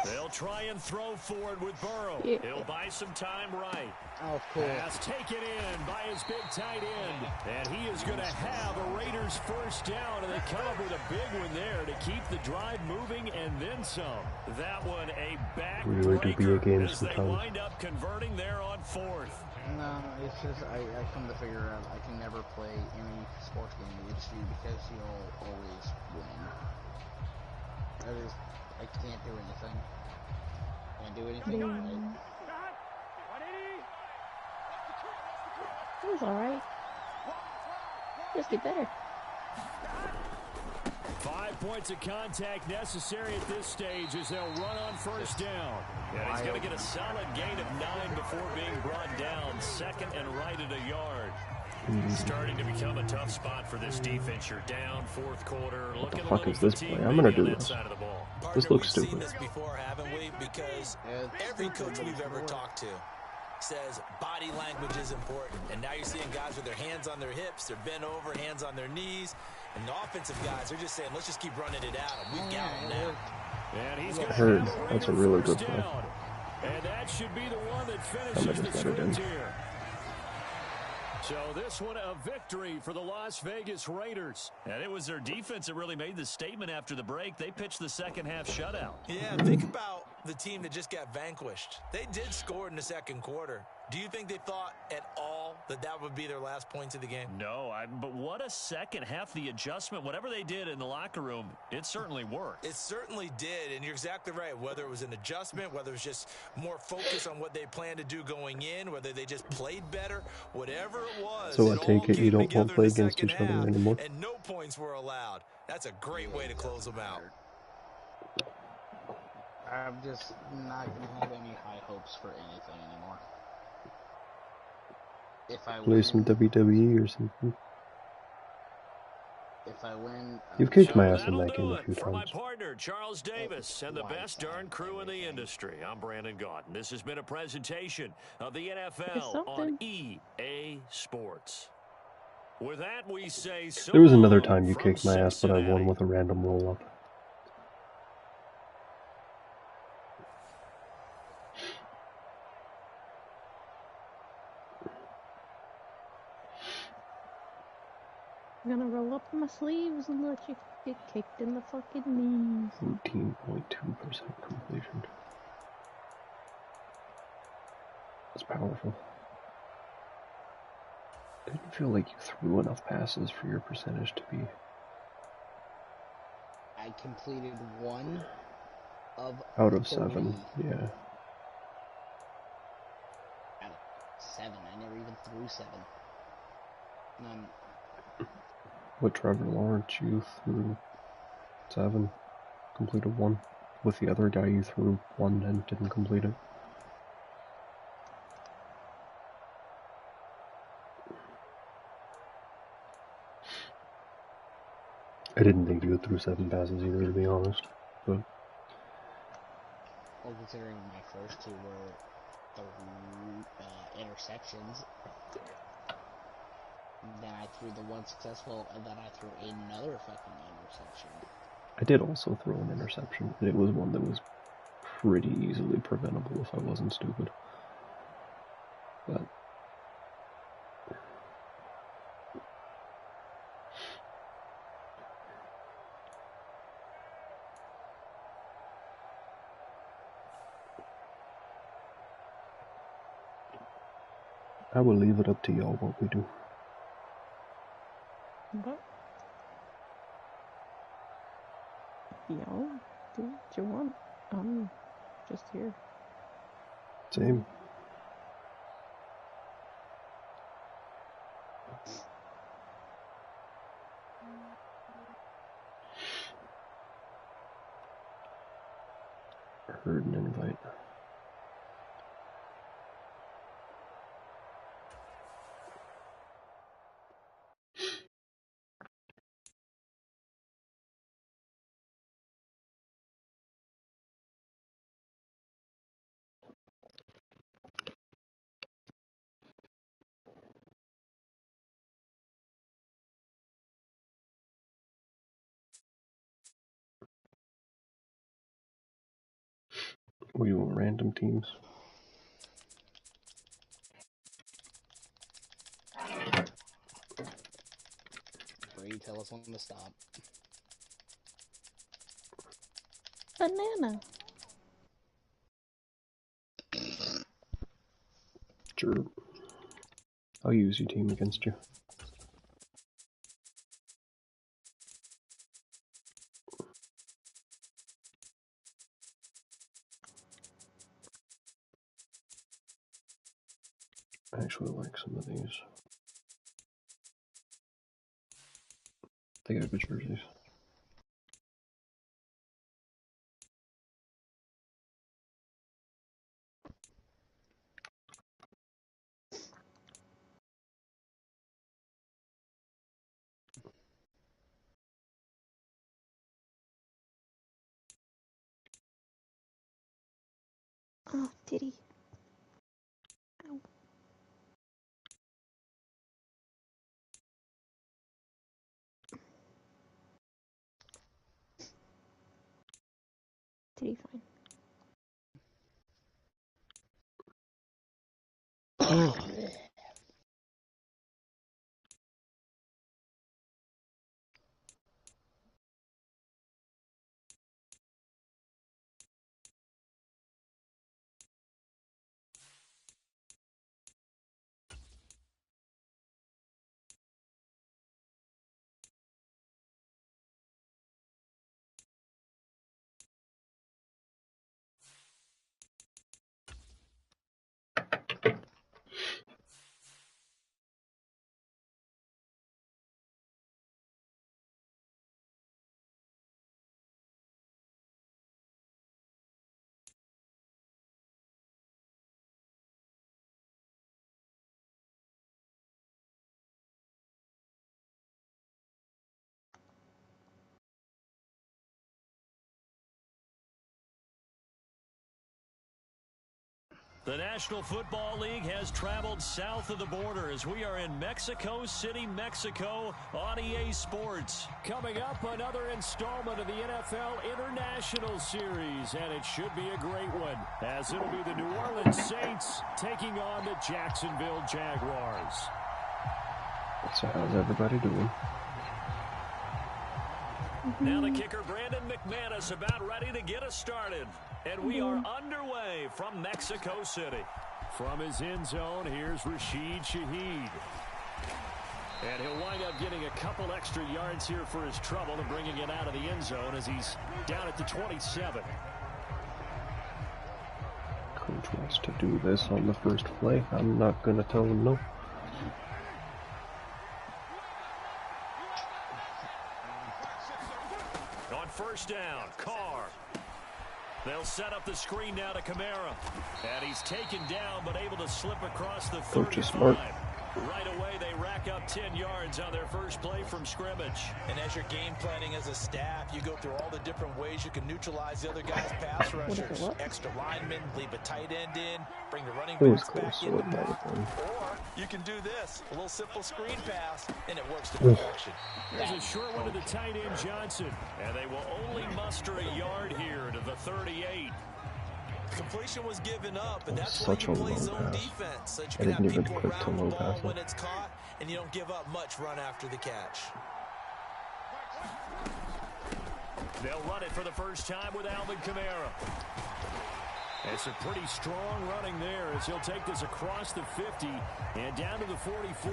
They'll try and throw forward with Burrow. Yeah. He'll buy some time right. Oh, cool. Pass taken in by his big tight end. And he is going to have a Raiders 1st down, and they come up with a big one there to keep the drive moving and then some. That one a Really do be a backbreaker game as they sometimes. wind up converting there on 4th. No, it's just, I come to figure out I can never play any sports game against you because you'll always win. I can't do anything. Can't do anything right. It was alright. Just get better. 5 points of contact necessary at this stage as they'll run on first down. Yeah, he's going to get a solid gain of 9 before being brought down. Second and right at a yard. Starting to become a tough spot for this defense. You're down fourth quarter. What the fuck is this play? I'm gonna do this. This looks stupid. We've seen this before, haven't we? Because every coach we've ever talked to says body language is important. And now you're seeing guys with their hands on their hips, they're bent over, hands on their knees. And the offensive guys are just saying, let's just keep running it out. And we've got them now. And he's Heard. That's a really good play. And that should be the one that finishes the script here. So this one a victory for the Las Vegas Raiders. And it was their defense that really made the statement after the break. They pitched the second half shutout. Yeah, think about the team that just got vanquished. They did score in the second quarter. Do you think they thought at all that that would be their last points of the game? No, but what a second half. The adjustment, whatever they did in the locker room, it certainly worked. It certainly did, and you're exactly right. Whether it was an adjustment, whether it was just more focus on what they planned to do going in, whether they just played better, whatever it was. So I take it you don't want to play against each other anymore? And no points were allowed. That's a great way to close them out. I'm just not going to have any high hopes for anything anymore. If I Play some WWE or something. If I win, you've kicked my ass in that game a few for my times. partner, Charles Davis, and the best darn crew in the industry. I'm Brandon Gaudin. This has been a presentation of the NFL on EA Sports. With that, we say so. There was another time you kicked my ass, but I won with a random roll-up. I'm gonna roll up my sleeves and let you get kicked in the fucking knees. 14.2% completion. That's powerful. I didn't feel like you threw enough passes for your percentage to be... I completed 1 of out of 3. 7, yeah. Out of 7. I never even threw 7. None. With Trevor Lawrence, you threw 7, completed 1. With the other guy, you threw 1 and didn't complete it. I didn't think you threw 7 passes either, to be honest. But well, considering my first 2 were the interceptions. Then I threw the 1 successful, and then I threw another fucking interception. I did also throw an interception, and it was one that was pretty easily preventable if I wasn't stupid. But I will leave it up to y'all what we do. What? Y'all do what you want. I'm just here. Same. Heard an invite. We want random teams. Bree, tell us when to stop. Banana. Sure. I'll use your team against you. I actually like some of these. They got good jerseys. Oh, did he? Ow. Did he fine? The National Football League has traveled south of the border as we are in Mexico City, Mexico on EA Sports. Coming up, another installment of the NFL International Series, and it should be a great one, as it'll be the New Orleans Saints taking on the Jacksonville Jaguars. So how's everybody doing? Now the kicker, Brandon McManus, about ready to get us started. And we are underway from Mexico City. From his end zone, here's Rashid Shaheed. And he'll wind up getting a couple extra yards here for his trouble and bringing it out of the end zone as he's down at the 27. Coach wants to do this on the first play. I'm not going to tell him no. On first down, Carr. They'll set up the screen now to Kamara. And he's taken down, but able to slip across the 35. Coach is smart. Right away, they rack up 10 yards on their first play from scrimmage. And as you're game planning as a staff, you go through all the different ways you can neutralize the other guy's pass rushers. Extra linemen, leave a tight end in, bring the running backs back in the pack. Or you can do this, a little simple screen pass, and it works to perfection. There's a short one to the tight end, Johnson. And they will only muster a yard here to the 38. Completion was given up, and that's Such why a you play long zone pass. defense, so you I can didn't have even people click to around the low ball pass when it. it's caught, and you don't give up much run after the catch. They'll run it for the first time with Alvin Kamara. It's a pretty strong running there as he'll take this across the 50 and down to the 44.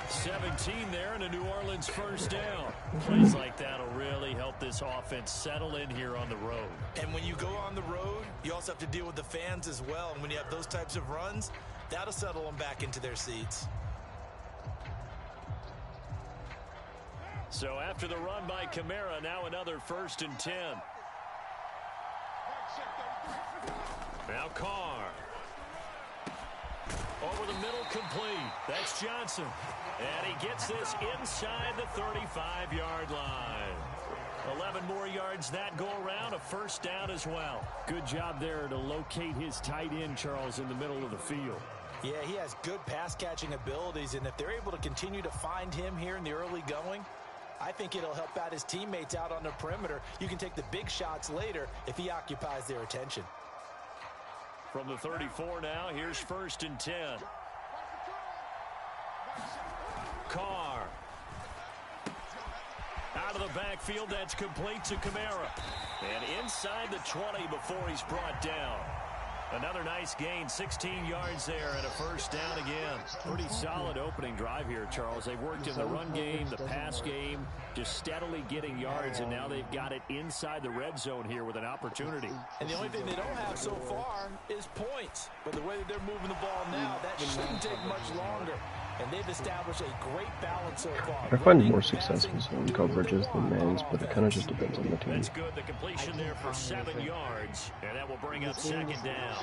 17 there and a New Orleans first down. Plays like that will really help this offense settle in here on the road. And when you go on the road, you also have to deal with the fans as well. And when you have those types of runs, that'll settle them back into their seats. So after the run by Kamara, now another 1st and 10. Now Carr. Over the middle, complete. That's Johnson. And he gets this inside the 35-yard line. 11 more yards that go around, a first down as well. Good job there to locate his tight end, Charles, in the middle of the field. Yeah, he has good pass-catching abilities, and if they're able to continue to find him here in the early going, I think it'll help out his teammates out on the perimeter. You can take the big shots later if he occupies their attention. From the 34 now, here's 1st and 10. Carr. Out of the backfield, that's complete to Kamara. And inside the 20 before he's brought down. Another nice gain, 16 yards there and a first down again. Pretty solid opening drive here, Charles. They've worked in the run game, the pass game, just steadily getting yards, and now they've got it inside the red zone here with an opportunity. And the only thing they don't have so far is points. But the way that they're moving the ball now, that shouldn't take much longer. And they've established a great balance so far. I find more success in zone coverages than man's, but it kind of just depends on the team. That's good. The completion there for 7 yards, and that will bring up 2nd down.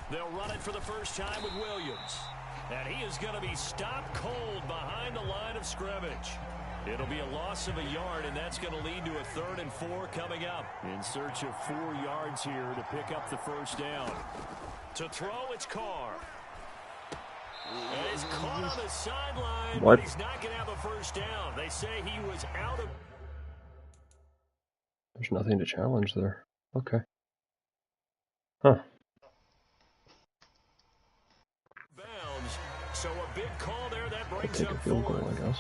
They'll run it for the first time with Williams. And he is going to be stopped cold behind the line of scrimmage. It'll be a loss of a yard, and that's going to lead to a 3rd and 4 coming up. In search of 4 yards here to pick up the first down. To throw, it's Carr. And he's caught on the sideline, but he's not going to have a first down. They say he was out of... There's nothing to challenge there. Okay. Huh. Bounds. So a big call there that I'll brings take a up field goal, 4th. I guess.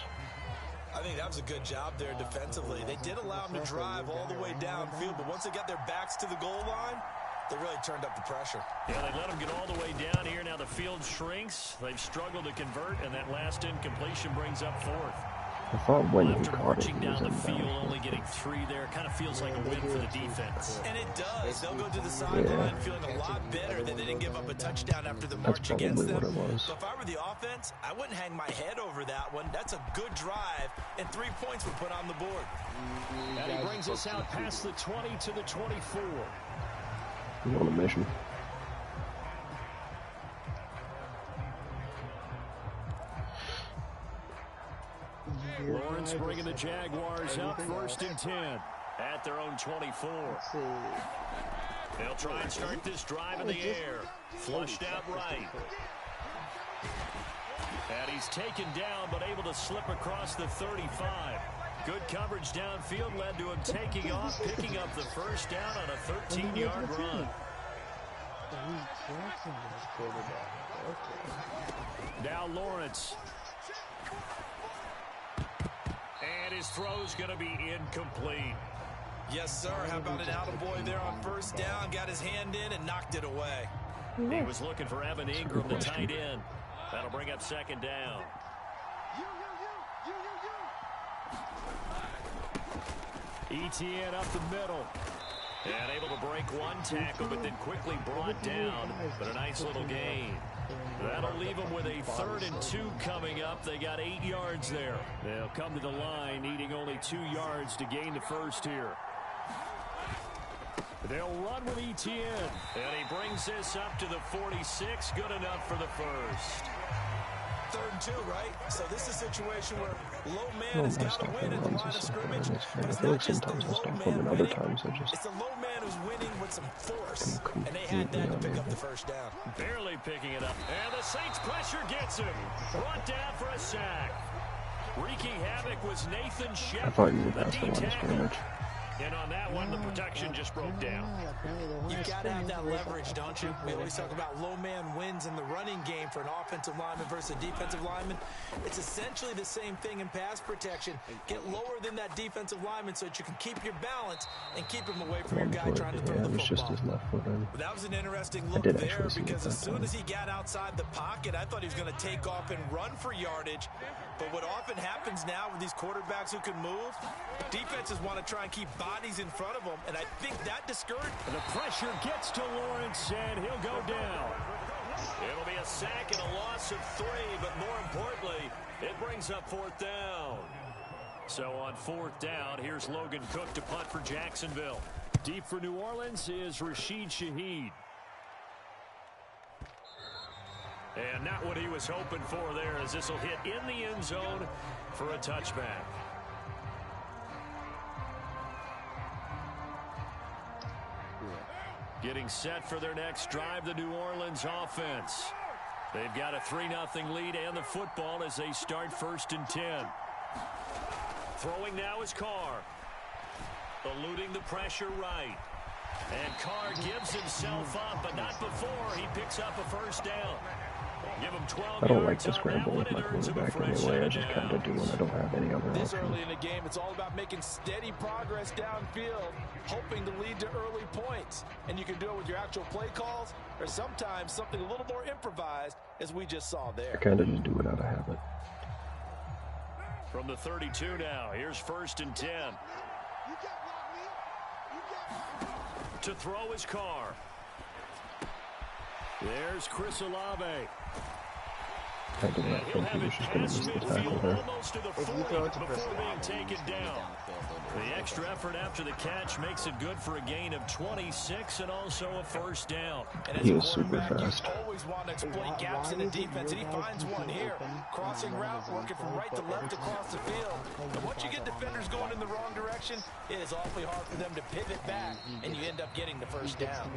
I think that was a good job there defensively. They did allow them to drive all the way downfield, but once they got their backs to the goal line, they really turned up the pressure. Yeah, they let them get all the way down here. Now the field shrinks. They've struggled to convert, and that last incompletion brings up 4th. I thought when he After caught it, marching he was down in the field, bounds. only getting 3 there, kind of feels like a win for the defense. And it does. They'll go to the sideline feeling a lot better that they didn't give up a touchdown after the march against them. What it was. So if I were the offense, I wouldn't hang my head over that one. That's a good drive, and 3 points were put on the board. And he brings us out past the 20 to the 24. He's on a mission. Lawrence bringing the Jaguars up 1st and 10 at their own 24. They'll try and start this drive in the air. Flushed out right. And he's taken down, but able to slip across the 35. Good coverage downfield led to him taking off, picking up the first down on a 13-yard run. Now Lawrence. And his throw's going to be incomplete. Yes, sir. How about an attaboy there on 1st down? Got his hand in and knocked it away. He was looking for Evan Ingram, the tight end. That'll bring up 2nd down. Etienne up the middle. And able to break 1 tackle, but then quickly brought down. But a nice little gain. That'll leave them with a 3rd and 2 coming up. They got 8 yards there. They'll come to the line, needing only 2 yards to gain the first here. They'll run with Etienne. And he brings this up to the 46. Good enough for the first. 3rd and 2, right? So this is a situation where low man has got to win at the line of scrimmage. But it's not just the low man winning. It's the low man who's winning with some force. And they had that to pick up the first down. Barely picking it up. And the Saints pressure gets him. Brought down for a sack. Wreaking havoc was Nathan Shepard. I thought you would the pass the line of D-tackle. scrimmage. And on that one, the protection just broke down. You've got to have that leverage, don't you? We always talk about low man wins in the running game for an offensive lineman versus a defensive lineman. It's essentially the same thing in pass protection. Get lower than that defensive lineman so that you can keep your balance and keep him away from your guy trying to throw the football. Just his left foot in. That was an interesting look there because as soon as he got outside the pocket, I thought he was going to take off and run for yardage. But what often happens now with these quarterbacks who can move, defenses want to try and keep bodies in front of them, and I think that discouraged. The pressure gets to Lawrence, and he'll go down. It'll be a sack and a loss of 3, but more importantly, it brings up 4th down. So on 4th down, here's Logan Cook to punt for Jacksonville. Deep for New Orleans is Rashid Shaheed. And not what he was hoping for there, as this will hit in the end zone for a touchback. Getting set for their next drive, the New Orleans offense. They've got a 3-0 lead and the football as they start 1st and 10. Throwing now is Carr. Eluding the pressure right. And Carr gives himself up, but not before he picks up a first down. Give him 12 I don't like yards to on scramble that with my one, and earns him a quarterback fresh anyway. I set just of kind of do when I don't have any other This options. early in the game, it's all about making steady progress downfield, hoping to lead to early points. And you can do it with your actual play calls, or sometimes something a little more improvised, as we just saw I there. kind of just do it out of habit. From the 32 now, here's 1st and 10. To throw his Carr. There's Chris Olave. I did not He'll think have he it was just going to past use the tackle midfield there. almost to the 40 before being taken down. The extra effort after the catch makes it good for a gain of 26 and also a first down. And as He a is super quarterback, fast. you always want to exploit gaps in the defense, and he finds one here. Crossing route, working from right to left across the field. And once you get defenders going in the wrong direction, it is awfully hard for them to pivot back, and you end up getting the first down.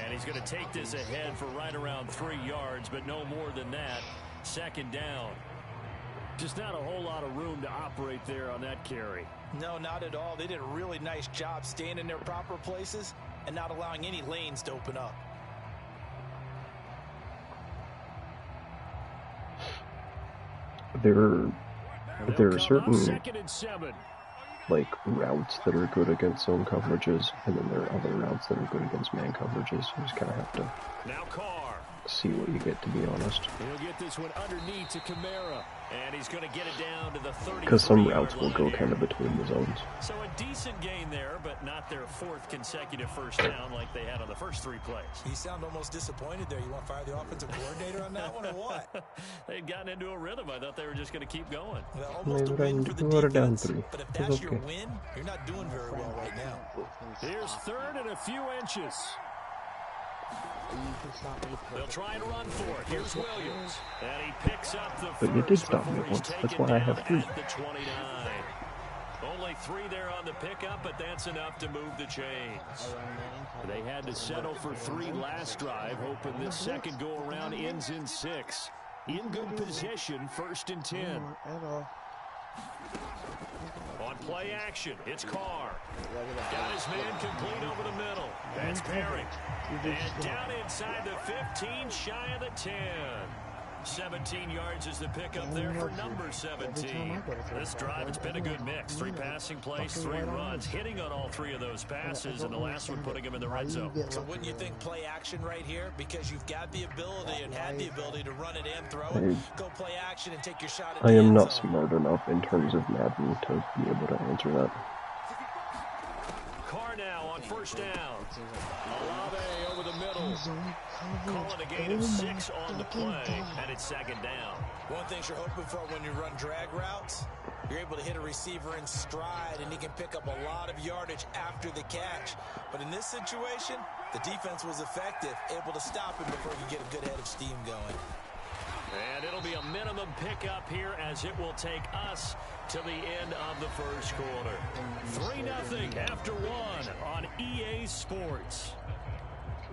And he's going to take this ahead for right around 3 yards, but no more than that. Second down. Just not a whole lot of room to operate there on that carry. No, not at all. They did a really nice job staying in their proper places and not allowing any lanes to open up. There are certain Second and 7. like routes that are good against zone coverages, and then there are other routes that are good against man coverages. You just kind of have to Now Carr. see what you get, to be honest. He'll get this one underneath to Kamara. And he's going to get it down to the 30. Because some routes will go kind of between the zones. So a decent gain there, but not their 4th consecutive first down like they had on the first 3 plays. You sound almost disappointed there. You want to fire the offensive coordinator on that one or what? They'd gotten into a rhythm. I thought they were just going to keep going. Well, almost a win for the defense, but if that's your win, you're not doing very well right now. Here's 3rd and a few inches. They'll try and run for it. Here's Williams. And he picks up the But you did first stop me before he's once. That's taken why I down have 3. at the 29. Only 3 there on the pickup, but that's enough to move the chains. They had to settle for 3 last drive, hoping this second go-around ends in 6. In good possession, 1st and 10. On play action, it's Carr. Got his man complete over the middle. That's Perry. And down inside the 15, shy of the 10. 17 yards is the pickup there for number 17. This drive, it's been a good mix. 3 passing plays, 3 runs, hitting on all 3 of those passes, and the last one putting him in the red zone. So wouldn't you think play action right here? Because you've got the ability and had the ability to run it and throw it. Go play action and take your shot at I the am end not zone. smart enough in terms of Madden to be able to answer that. Carr now on first down. Olave over the middle. Calling a gain of 6 on the play, and it's second down. One thing you're hoping for when you run drag routes, you're able to hit a receiver in stride, and he can pick up a lot of yardage after the catch. But in this situation, the defense was effective, able to stop him before he could get a good head of steam going. And it'll be a minimum pickup here as it will take us to the end of the first quarter. 3-0 after 1 on EA Sports.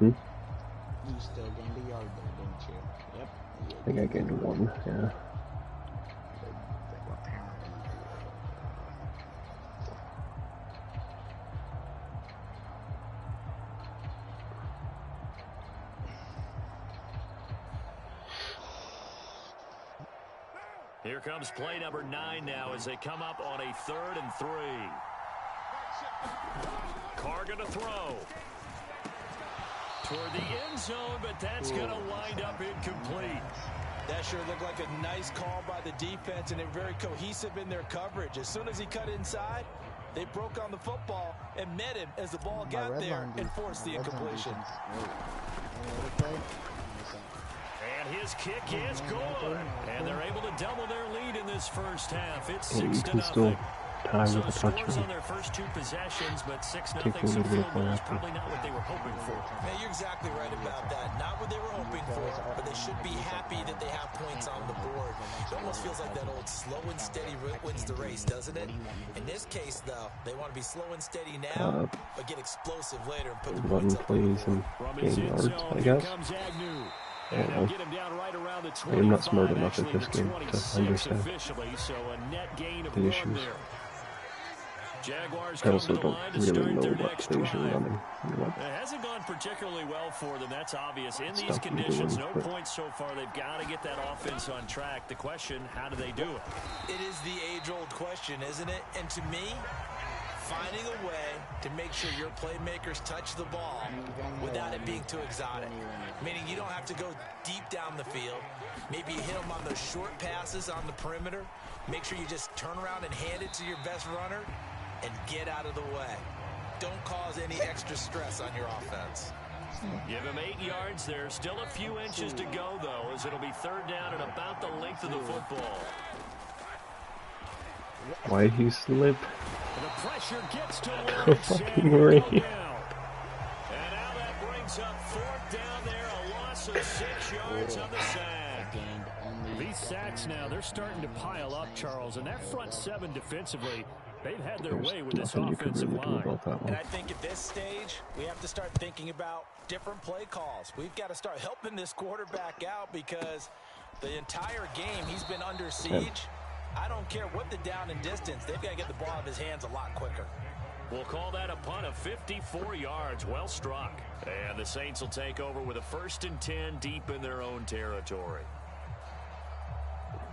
You still gained a yard there, didn't you? Yep. I think I gained 1, yeah. Here comes play number 9 now as they come up on a 3rd and 3. Carr gonna throw. Toward the end zone, but that's going to wind up incomplete. That sure looked like a nice call by the defense, and they're very cohesive in their coverage. As soon as he cut inside, they broke on the football and met him as the ball got there and forced the incompletion. And his kick is good. And they're able to double their lead in this first half. It's And you 6-0. can still tie So with a scores touchdown. on their first 2 possessions, but 6-0 Take a so little bit of field goal is fire. probably not what they were hoping for. Man, you're exactly right about that. Not what they were hoping for, but they should be happy that they have points on the board. It almost feels like that old slow and steady wins the race, doesn't it? In this case, though, they want to be slow and steady now, but get explosive later and put the Run points up on the plays and board. gain yards, I guess. I don't know. I am not smart enough at this game to understand the issues. Jaguars I also come to the don't line to really start know their what next plays you're drive. running. It hasn't gone particularly well for them, that's obvious. In these Stuff you're conditions, doing, no but- points so far. They've got to get that offense on track. The question, how do they do it? It is the age-old question, isn't it? And to me, finding a way to make sure your playmakers touch the ball without it being too exotic. Meaning you don't have to go deep down the field. Maybe you hit them on those short passes on the perimeter. Make sure you just turn around and hand it to your best runner and get out of the way. Don't cause any extra stress on your offense. Give him 8 yards. There's still a few inches to go, though, as it'll be third down and about the length of the football. Why'd he slip? The pressure gets to The fucking rain. And now that brings up 4th down there, a loss of 6 yards on the sack. These sacks now, they're starting to pile up, Charles, and that front 7 defensively, they've had their way with this offensive line. And I think at this stage, we have to start thinking about different play calls. We've got to start helping this quarterback out because the entire game he's been under siege. I don't care what the down and distance. They've got to get the ball out of his hands a lot quicker. We'll call that a punt of 54 yards. Well struck. And the Saints will take over with a 1st and 10 deep in their own territory.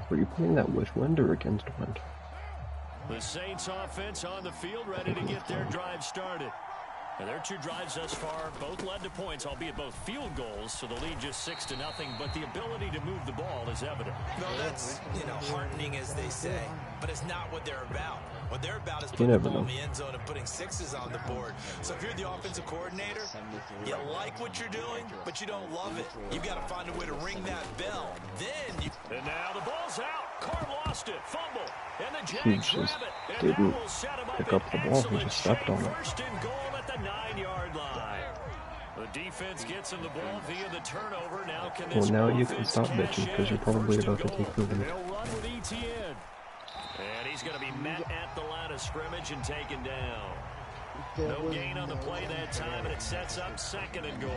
Were you playing that with wind or against wind? The Saints offense on the field ready to get their drive started. And their 2 drives thus far both led to points, albeit both field goals, so the lead just 6-0, but the ability to move the ball is evident. No, that's, heartening as they say, but it's not what they're about. What they're about is putting the ball in the end zone and putting 6s on the board. So if you're the offensive coordinator, you like what you're doing, but you don't love it. You've got to find a way to ring that bell. Then you... And now the ball's out. Carr lost it. Fumble. And the He Jags just grab it. And didn't that will set him pick up up the ball. He just stepped on it. 1st and goal at the 9-yard line. The defense gets him the ball via the turnover. Now can this Well, now you can offense stop cash bitching because in? you're probably 1st and about to take goal. the lead. They'll run with ETN. And he's going to be met at the line of scrimmage and taken down. No gain on the play that time, and it sets up 2nd and goal.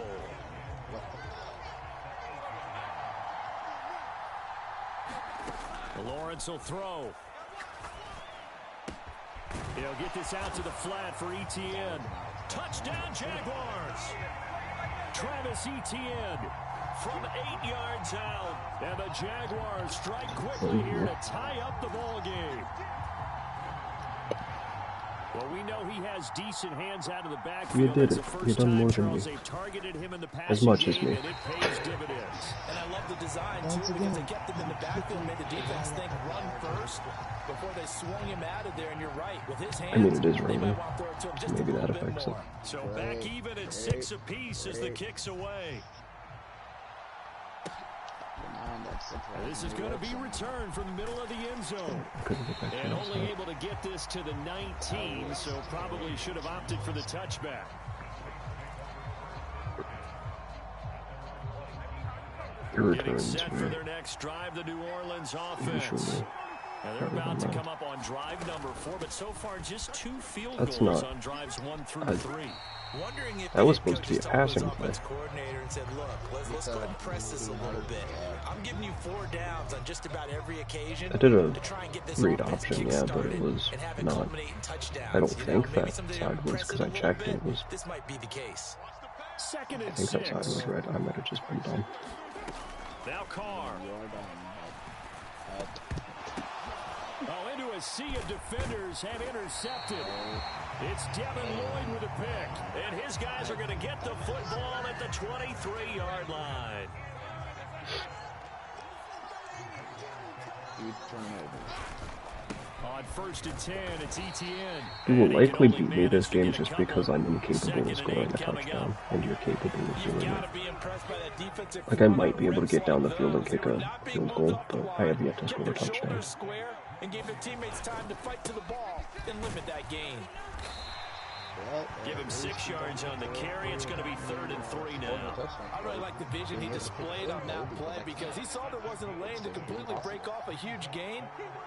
Lawrence will throw. He'll get this out to the flat for ETN. Touchdown, Jaguars. Travis Etienne from 8 yards out. And the Jaguars strike quickly here to tie up the ball game. Well, we know he has decent hands out of the backfield. You did it. You done more than me. Targeted him in the As much as me. And it pays dividends. And I love the design, too, because they kept him in the backfield, made the defense think run first before they swung him out of there. And you're right, with his hands, I mean, it is they raining. might want to throw it to him just Maybe a that little bit affects it. more. So back even at 6 apiece as the kick's away. This is going to be returned from the middle of the end zone. And only able to get this to the 19, so probably should have opted for the touchback. Getting set for their next drive, the New Orleans offense. Now they're about to come up on drive number 4, but so far just 2 field goals on drives 1 through 3. Wondering if that was supposed to be a passing play. Coordinator and said, look, let's go ahead and press this a little bit. I'm giving you 4 downs on just about every occasion. I did a to try and get this read option, yeah, but it was not. I don't think that side was because I checked it was. This might be the case. I think that side was red. I might have just been dumb. Now Carr. Oh, into a sea of defenders have intercepted. It's Devin Lloyd with a pick. And his guys are going to get the football at the 23-yard line. On 1st and 10, it's Etienne. You will likely beat me this game just because I'm incapable of scoring a touchdown, and you're capable of doing it. Like, I might be able to get down the field and kick a field goal, but I have yet to score a touchdown. And give their teammates time to fight to the ball and limit that gain. Give him 6 yards on the carry. It's going to be 3rd and 3 now. I really like the vision he displayed on that play because he saw there wasn't a lane to completely break off a huge gain.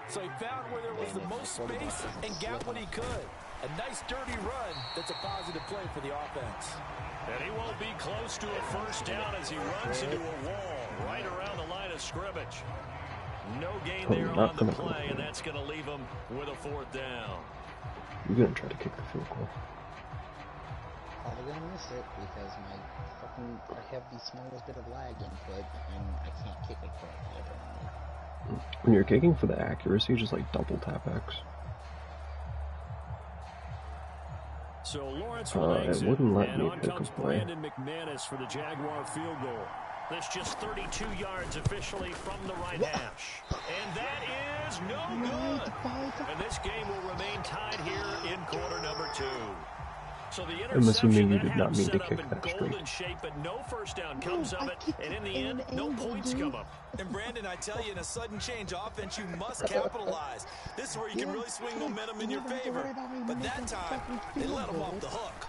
So he found where there was the most space and got what he could. A nice dirty run that's a positive play for the offense. And he won't be close to a 1st down as he runs into a wall right around the line of scrimmage. No gain there on the play, and that's going to leave him with a 4th down. You're going to try to kick the field goal. Probably gonna miss it because I have the smallest bit of lag input and I can't kick it correctly apparently. When you're kicking for the accuracy, just like double tap X. So Lawrence will exit, it wouldn't let and me on pick comes a play. Brandon McManus for the Jaguar field goal. That's just 32 yards officially from the right hash. And that is no good. And this game will remain tied here in quarter number 2. So the I'm assuming you interception did not mean to set up kick in that straight. golden shape, but no first down comes of it, and in the end, no points come up. And Brandon, I tell you, in a sudden change offense, you must capitalize. This is where you can really swing momentum in your favor. But that time, they let him off the hook.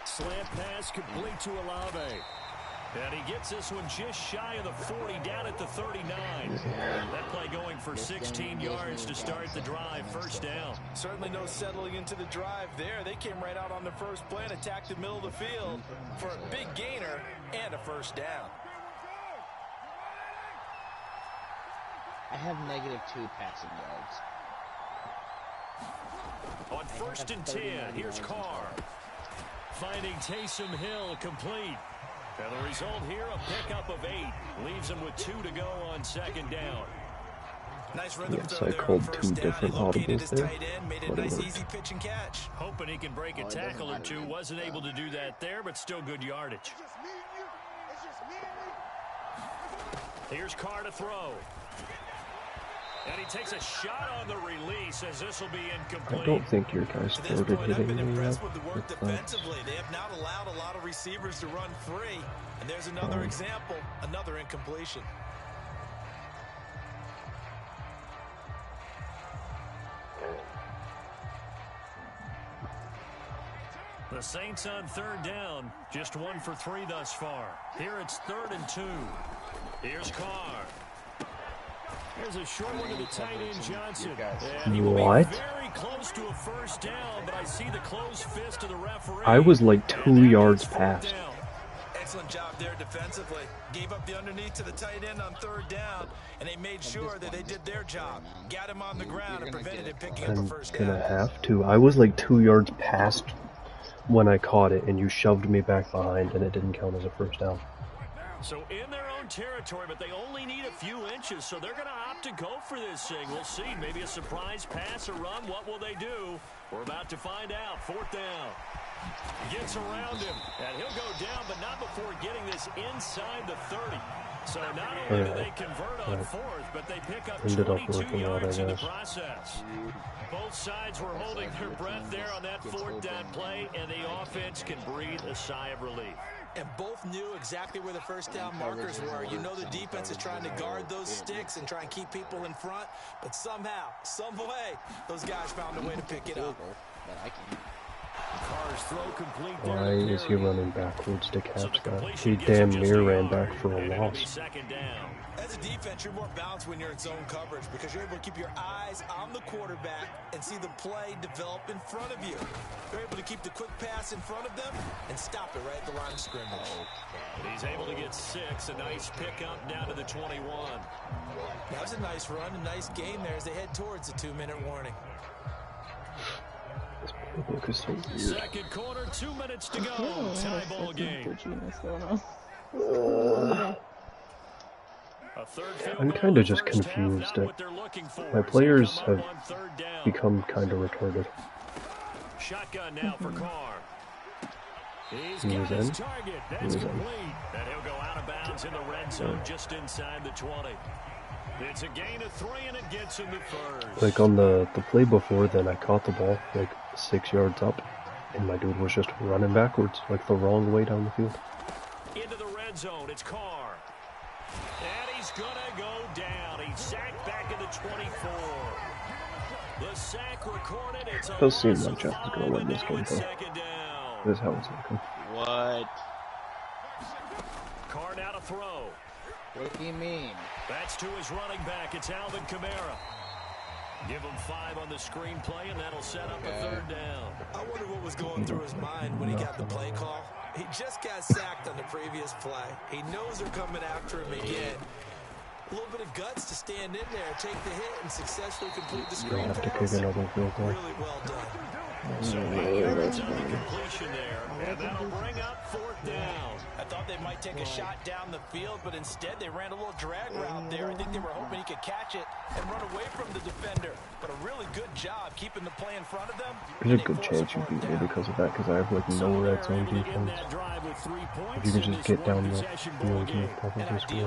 Slant pass complete to Olave. And he gets this one just shy of the 40, down at the 39. That play going for 16 yards to start the drive, first down. Certainly no settling into the drive there. They came right out on the first play and attacked the middle of the field for a big gainer and a first down. I have -2 passing yards. On first and 10, here's Carr. Finding Taysom Hill complete. And the result here, a pickup of 8. Leaves him with 2 to go on second down. Nice rhythm Yes, throw I there on called first 2 down. He different located audibles his there, tight end, made a but it nice worked. easy pitch and catch. Hoping he can break a tackle or two. Wasn't able to do that there, but still good yardage. Here's Carr to throw. And he takes a shot on the release as this will be incomplete. I don't think your guys To this started point, I've hitting been me impressed yet. with the work defensively. They have not allowed a lot of receivers to run free. And there's another example, another incompletion. The Saints on third down, just 1 for 3 thus far. Here it's 3rd and 2. Here's Carr. There's a short one to the tight end, Johnson. And he will What? be very close to a first down, but I see the closed fist of the referee. I was like 2 And that yards is 4th past. down. Excellent job there defensively. Gave up the underneath to the tight end on 3rd down, and they made sure that they did their job. Got him on the ground and prevented him picking up a I'm first gonna down. have to. I was like 2 yards past when I caught it, and you shoved me back behind, and it didn't count as a first down. So in their own territory, but they only need a few inches, so they're going to opt to go for this thing. We'll see. Maybe a surprise pass or run. What will they do? We're about to find out. 4th down. Gets around him, and he'll go down, but not before getting this inside the 30. So not only do they convert on 4th, but they pick up Ended up 22 working out, I yards in the guess. process. Both sides were holding their breath there on that 4th down play, and the offense can breathe a sigh of relief. And both knew exactly where the first down markers were. You know the defense is trying to guard those sticks and try and keep people in front, but somehow, some way, those guys found a way to pick it up. But I can. Carr's throw complete. Why is he running backwards to So catch the that? completion He gets him damn just near a ran yard, back for a and it'll be loss. 2nd down. As a defense, you're more balanced when you're in zone coverage because you're able to keep your eyes on the quarterback and see the play develop in front of you. You're able to keep the quick pass in front of them and stop it right at the line of scrimmage. He's able to get 6. A nice pickup down to the 21. That was a nice run, a nice gain there as they head towards the 2-minute warning. This playbook is so weird. Second quarter, 2 minutes to go. Tie ball game. A third field I'm goal kinda in the just first half, confused. not what they're looking for My as they players come up have on 3rd down. become kind of retarded. Shotgun now for Carr. He's He got was his in. target. He That's was in. complete. And he'll go out of bounds in the red zone just inside the 20. It's a gain of 3, and it gets him to first. Like on the play before, then I caught the ball like 6 yards up, and my dude was just running backwards, like the wrong way down the field. Into the red zone, it's Carr. And he's gonna go down. He's sacked back at the 24. The sack recorded. It's a Does seem loss like of Jeff is 5, gonna win and this now game, it's though. 2nd down. This is how it's looking. What? Carr now to throw. What do you mean? That's to his running back. It's Alvin Kamara. Give him 5 on the screenplay, and that'll set up a 3rd down. I wonder what was going through his mind when he got the play call. He just got sacked on the previous play. He knows they're coming after him again. A little bit of guts to stand in there, take the hit, and successfully complete the You'll screen have to pass. kick another field goal. Really well done. So 8 yards on the completion there, and that'll bring up 4th down. I thought they might might take a shot down the field, but instead they ran a little drag route there. I think they were hoping he could catch it and run away from the defender. But a really good job keeping the play in front of them. There's a good chance you beat me because of that, because I have like no red zone defense. If you can just get down the field, you probably score.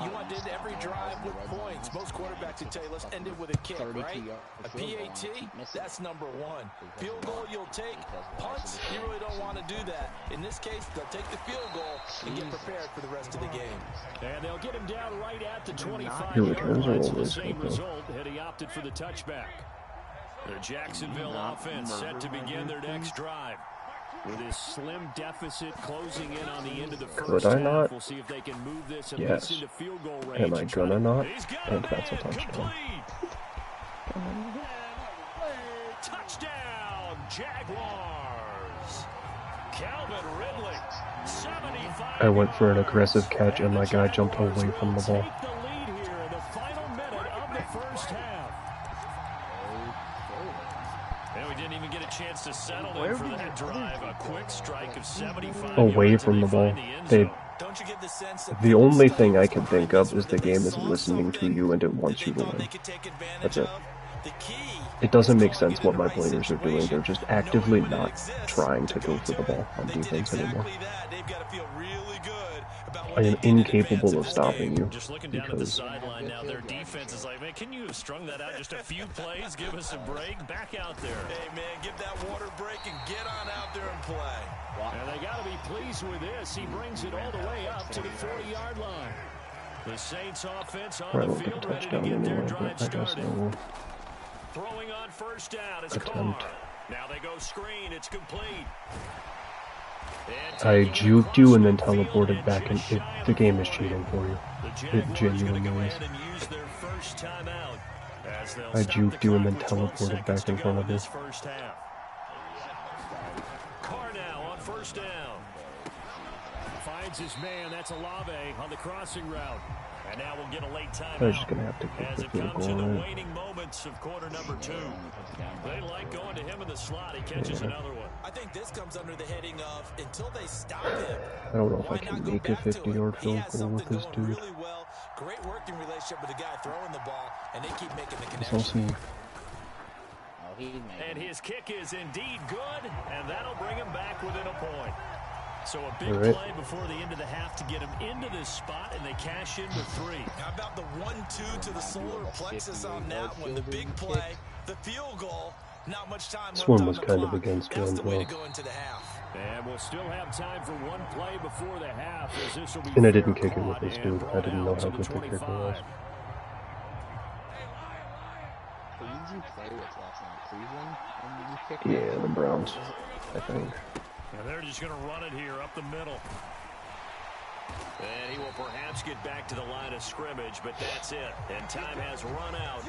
You want to end every drive with points. Most quarterbacks would tell you, let's end it with a kick, right? A PAT, that's number one. Field goal you'll take. Punts, you really don't want to do that. In this case, they'll take the field goal and get prepared for the rest of the game. And they'll get him down right at the 25. Your returns are That's the always same good, result, and he opted for the touchback. The Jacksonville offense set to begin their next drive. With his slim deficit closing in on the end of the first Could I not? half, we'll see if they can move this Yes. into field goal range. Am I gonna not? He's got And it. that's a touchdown. Complete. Touchdown, Jaguars. Calvin Ridley, 75. I went for an aggressive catch and my guy jumped away from the ball. Take the lead here in the final minute of the first half. And we didn't even get a chance to settle in for that drive. A quick strike of 75 Away yards from and the they ball. find the end zone. Don't you get the sense that The only thing I can think of is the game isn't listening to you and it wants you to win. That's it. It doesn't make sense what my players are doing. They're just actively not trying to go for the ball on defense anymore. I am incapable of stopping you Just looking down at the because sideline now, their defense is like, man, can you have strung that out just a few plays? Give us a break. Back out there. Hey, man, give that water break and get on out there and play. And they got to be pleased with this. He brings it all the way up to the 40-yard line. The Saints offense on probably the won't get a field ready to touchdown get their anyway, drive but I guess I started. will Throwing on first down, it's Carr. attempt. Now they go screen, it's complete. I juked you and then teleported back, and the game is cheating for you. It genuinely is. I juked you and then teleported back in front of you. Carr now on first down. Finds his man, that's Olave on the crossing route. And now we'll get a late timeout. I'm just gonna have to kick as the it field comes goal, in the right? waning moments of quarter number 2. They like going to him in the slot. He catches another one. I think this comes under the heading of until they stop him. I don't know if Why I can not go make a back to it? 50-yard He field has goal with something this going dude. really well. Great working relationship with the guy throwing the ball, and they keep making the It's connection. also And his kick is indeed good, and that'll bring him back within a point. So a big All right. play before the end of the half to get him into this spot, and they cash in with 3. How about the 1-2 to the solar plexus on that one? The big play, the field goal. Not much time This left one on was the kind of clock. against That's you the as way well. to go into the half. And we'll still have time for one play before the half, as this will be And I didn't fair kick it with caught this and dude. I brought didn't know out how to good the the kicker 25. was. Who did you play with last night? Cleveland? When did you pick Yeah, the Browns, I think. And they're just going to run it here up the middle. And he will perhaps get back to the line of scrimmage, but that's it. And time has run out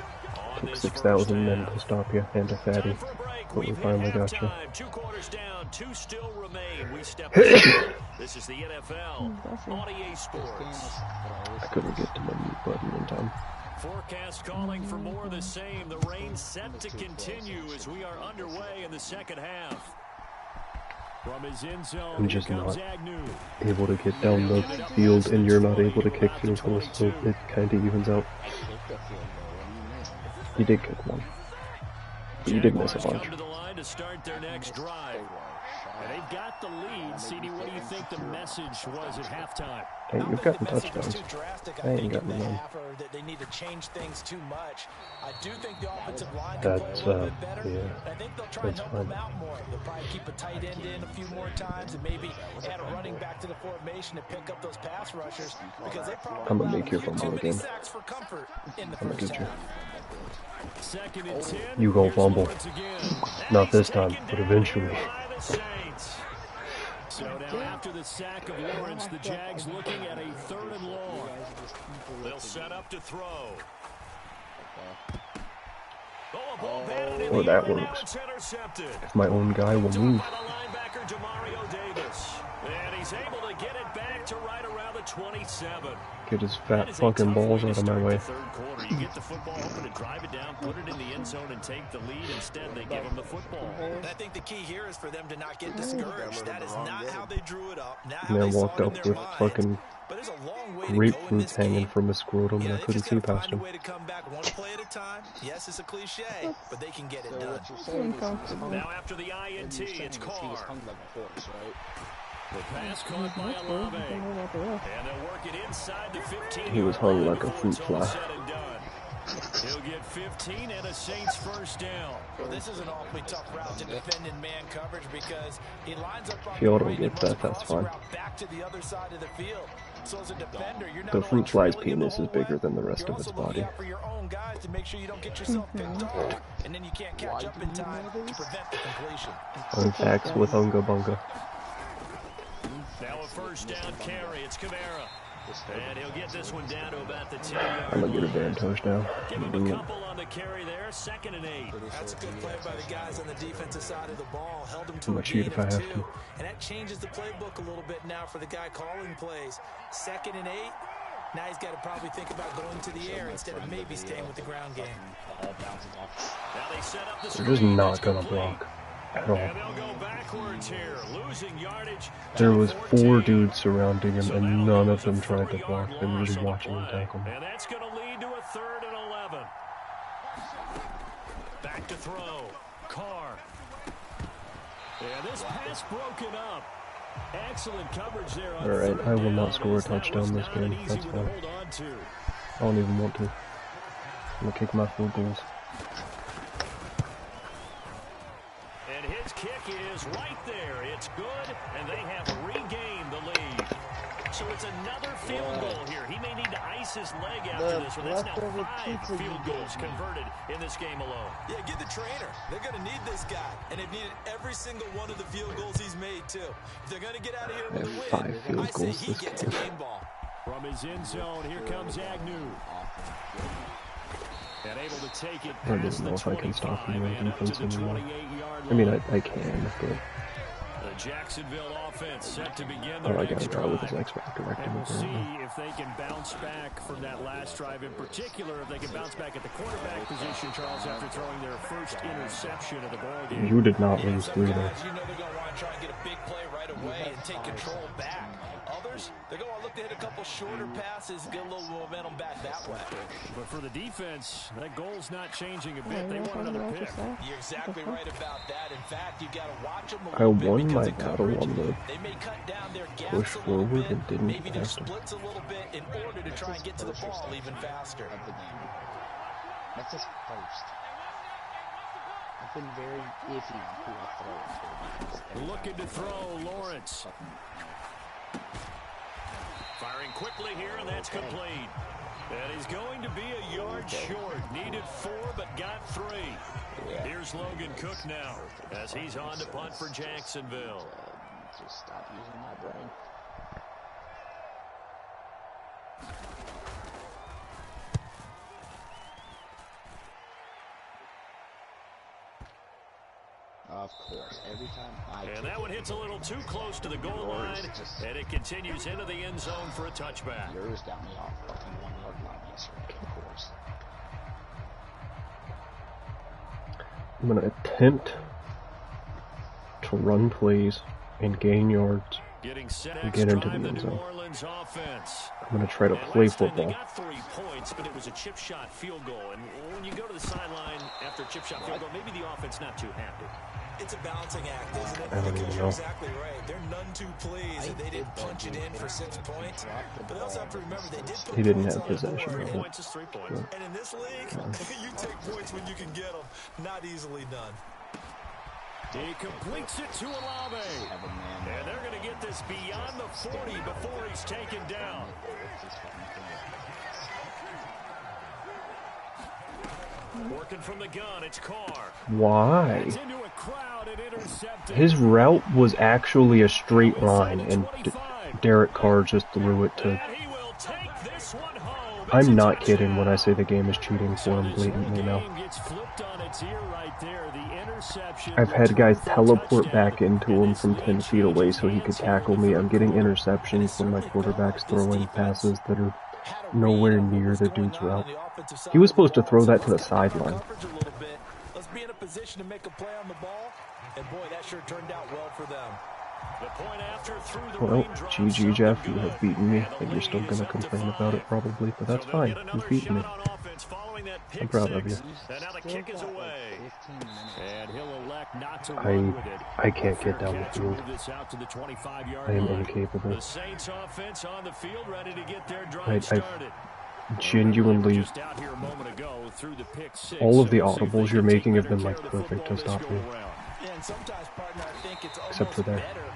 on this 6,000 men half. to stop you and to Fatty. Time for a break. But we We've hit finally got you. halftime. 2 quarters down, 2 still remain. We step aside. This is the NFL on EA Sports. I couldn't get to my mute button in time. Forecast calling for more of the same. The rain set to continue as we are underway in the second half. From his end zone, I'm just here comes not Agnew. able to get down the field, and you're not able to kick field goals, so it kind of evens out. You did kick one, but you did miss a Jaguars bunch. come to the line to start their next drive. And they've got the lead. CD, what do you think the message was at halftime? Hey, you've gotten The message was touchdowns. too drastic, I ain't think, in gotten the none. half, or that they need to change things too much. I do think the offensive line can play That's, a little bit better. yeah, I think they'll try and that's help them fine. out more. They'll probably keep a tight end in a few more times and maybe add a running back to the formation to pick up those pass rushers because they probably I'm gonna allowed make you a few fumble too many again. sacks for comfort in the I'm gonna first get you. half. Second and 10. You go Here's fumble. Lawrence again. Not And this he's time, taken but down eventually. by the Saints. So now after the sack of Lawrence, the Jags looking at a 3rd and long. They'll set up to throw. Oh, a ball batted in Well, the air, that and now works. it's intercepted. If my own guy will Picked off move. by the linebacker, Demario Davis. And he's He's able to get it back to right around the 27. Get his fat fucking balls out of my way. Third quarter, you get the football open to drive it down, put it in the end zone, and take the lead. Instead, they give him the football. And I think the key here is for them to not get discouraged. That is not how they drew it up. Not And how I they walked saw it up in their with mind. fucking But there's a long way to go in grapefruit this hanging game. from his scrotum, You and know, I they've couldn't just see got to past find a him. way to come back one play at a time. Yes, it's a cliche, but they can get it So done. what you're saying is Now after the INT, it's he was Carr. hung like a horse, right? The pass caught by Olave. And they'll work it inside the 15. He was hung like a fruit fly. He'll get 15 and a Saints first down. Well, this is an awfully tough route to defend in man coverage because he lines up on If y'all the don't right get and that, runs that's across the fine. route back to the other side of the field. So as a defender, you're not The only fruit fly's trailing him the penis is whole bigger way, than the rest you're of its also looking body. out for your own guys to make sure you don't get yourself picked off, and then you can't catch up in time to prevent the completion. Fun facts with Unga Bunga. Now a first down carry. It's Kamara. And he'll get this one down to about the 10-yard I'm gonna get a line. Van touchdown. Give I'm him gonna a do it. couple on the carry there. 2nd and 8. That's a good play by the guys on the defensive side of the ball. Held them I'm to gonna a cheat gain if I of have 2. to. And that changes the playbook a little bit now for the guy calling plays. 2nd and 8. Now he's got to probably think about going to the air instead of maybe staying with the ground game. Now they set up the They're just screen. not It's gonna complete. block at all. And they'll go backwards here, losing yardage. There to was 14. 4 dudes surrounding him, So and that'll none give of us a them tried to 4-yard block. They were just loss on the watching him play. tackle him. And that's going to lead to a 3rd and 11. Back to throw. Carr. Yeah, this pass broken up. Excellent coverage there on Alright, 3rd I will down, not score a as that was touchdown this not an game. easy That's one to fine. hold on to. I don't even want to. I'm gonna kick my field goals. And his kick is right there. It's good, and they have regained the lead. So it's another field goal here. He may need to ice his leg after this, but that's now 5 field goals converted in this game alone. Yeah, get the trainer. They're going to need this guy. And they've needed every single one of the field goals he's made, too. If they're going to get out of here I with have a 5 win, field I say goals he this gets a game. game ball. From his end zone, here comes Agnew. And able to take it I don't past even the know if I can 25 stop him on and up to defense the anymore. 28-yard I mean, line. I can, but The Jacksonville offense set to begin oh, their I got next a guy with his drive. X Factor And active we'll see apparently. if they can bounce back from that last drive. In particular, if they can bounce back at the quarterback position, Charles, after throwing their first interception of the ball game. You did not lose Some 3 there. guys, you know they're going to want to try and get a big play right away and take control back. Others, they're going to look to hit a couple shorter passes, get a little momentum back that way. But for the defense, that goal's not changing a bit. They want another pick. You're exactly right about that. In fact, you got to watch them a I little bit won because my of battle coverage. on the They may cut down their gaps push a little forward bit, and didn't maybe their have to. splits a little bit in order to try and get to the ball even faster. Of the game. That's his first. I've been very iffy on who I throw it to. Looking to throw, Lawrence. Firing quickly here, and that's complete. And he's going to be a yard short. Needed 4, but got 3. Here's Logan Cook now, as he's on to punt for Jacksonville. Just stop using my brain. Of course, every time I And that one hits a little too close to the goal line, and it continues into the end zone for a touchback. yours got me off fucking 1 yard line yesterday, of course. I'm gonna attempt to run plays and gain yards Getting set and get into the drive the end New zone. Orleans offense. I'm gonna try to And play last time They football. got 3 points, but it was a chip shot field goal. And when you go to the sideline after a chip shot field goal, maybe the offense not too happy. It's a balancing act, isn't it? I don't Because even you're know. exactly right. They're none too pleased that they didn't punch it in for 6 points. But they also have to remember they did put He didn't points have on the possession board. of 3 it. points is 3 points. So, And in this league, you take points when you can get them. Not easily done. He completes it to Olave. Have a man. And they're going to get this beyond the 40 before he's taken down. Working from the gun, it's Carr. why? It's into a crowd and intercepted. His route was actually a straight line, and Derek Carr just threw it to. And he will take this one home. It's I'm a not kidding when I touchdown. say the game is cheating for So him this whole blatantly now. game gets flipped on its That's ear right there. The interception. I've had guys teleport back into him from 10 feet away so he could tackle me. I'm getting interceptions when my quarterback's throwing passes that are nowhere near the dude's route. He was supposed to throw that to the sideline. Let's be in a position to make a play on the ball. And boy, that sure turned out well for them. The point after through the Well, GG, Jeff, you have beaten me, and you're still going to complain about it probably, but that's fine. You've beaten me. I'm proud of you. And now the kick is away. And he'll elect not to I can't get down the field. I am incapable. The Saints offense on the field ready to get their drive started. Genuinely, all of the audibles you're making have been like perfect to stop me. And sometimes, partner, I think it's Except for almost there. better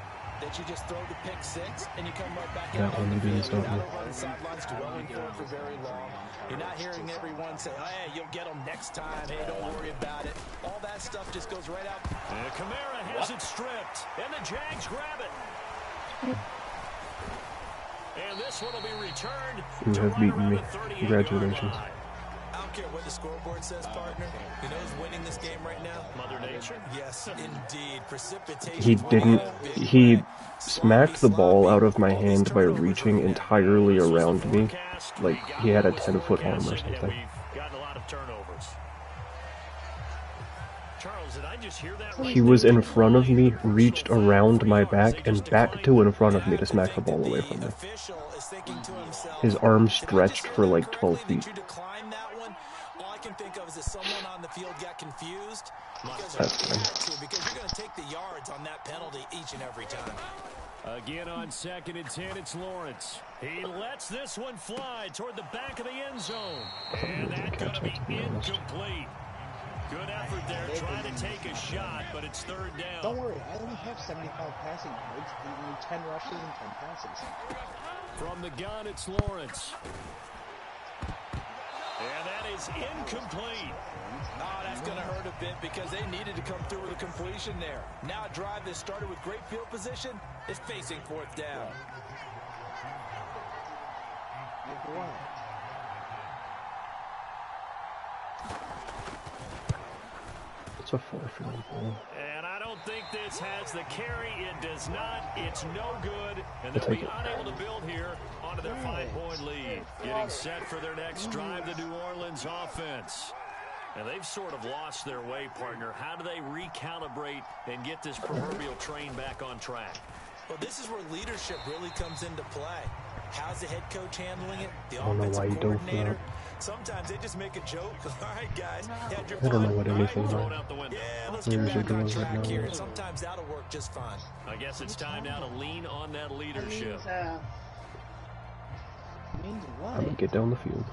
that you just throw the pick six and you come right back That out one on the didn't field. stop You're me. not over on the sidelines dwelling for very long. You're not hearing everyone say, oh, hey, you'll get them next time. Hey, don't worry about it. All that stuff just goes right out. And Kamara has it stripped. And the Jags grab it. And this one will be returned. You have beaten me. Congratulations. I don't care what the scoreboard says, partner. You know who's winning this game right now? Mother Nature? Yes, indeed. Precipitation. He didn't. He smacked the ball out of my hand by reaching entirely around me, like he had a 10-foot arm or something. We've gotten a lot of turnovers. Charles, did I just hear that right? He was in front of me, reached around my back, and back to in front of me to smack the ball away from me. His arm stretched for like 12 feet. All I can think of is that someone on the field got confused That's fine. because you're going to take the yards on that penalty each and every time. Again on 2nd and 10, it's Lawrence. He lets this one fly toward the back of the end zone. And that's going to be incomplete. Good effort there, trying to take a shot, but it's 3rd down. Don't worry, I only have 75 passing yards, and 10 rushes and 10 passes. From the gun, it's Lawrence. And that is incomplete. Oh, that's going to hurt a bit because they needed to come through with a completion there. Now a drive that started with great field position is facing 4th down. It's a 4-field goal. And I don't think this has the carry. It does not. It's no good. And they'll be unable to build here onto their 5-point lead. Getting set for their next drive, the New Orleans offense. And they've sort of lost their way, partner. How do they recalibrate and get this proverbial train back on track? Well, this is where leadership really comes into play. How's the head coach handling it? The I don't know why you don't coordinator? Sometimes they just make a joke. All right, guys. I don't know what anything is. Yeah, let's get back on track here. And sometimes that'll work just fine. I guess it's time now to lean on that leadership. Means I'm what? gonna get down the field.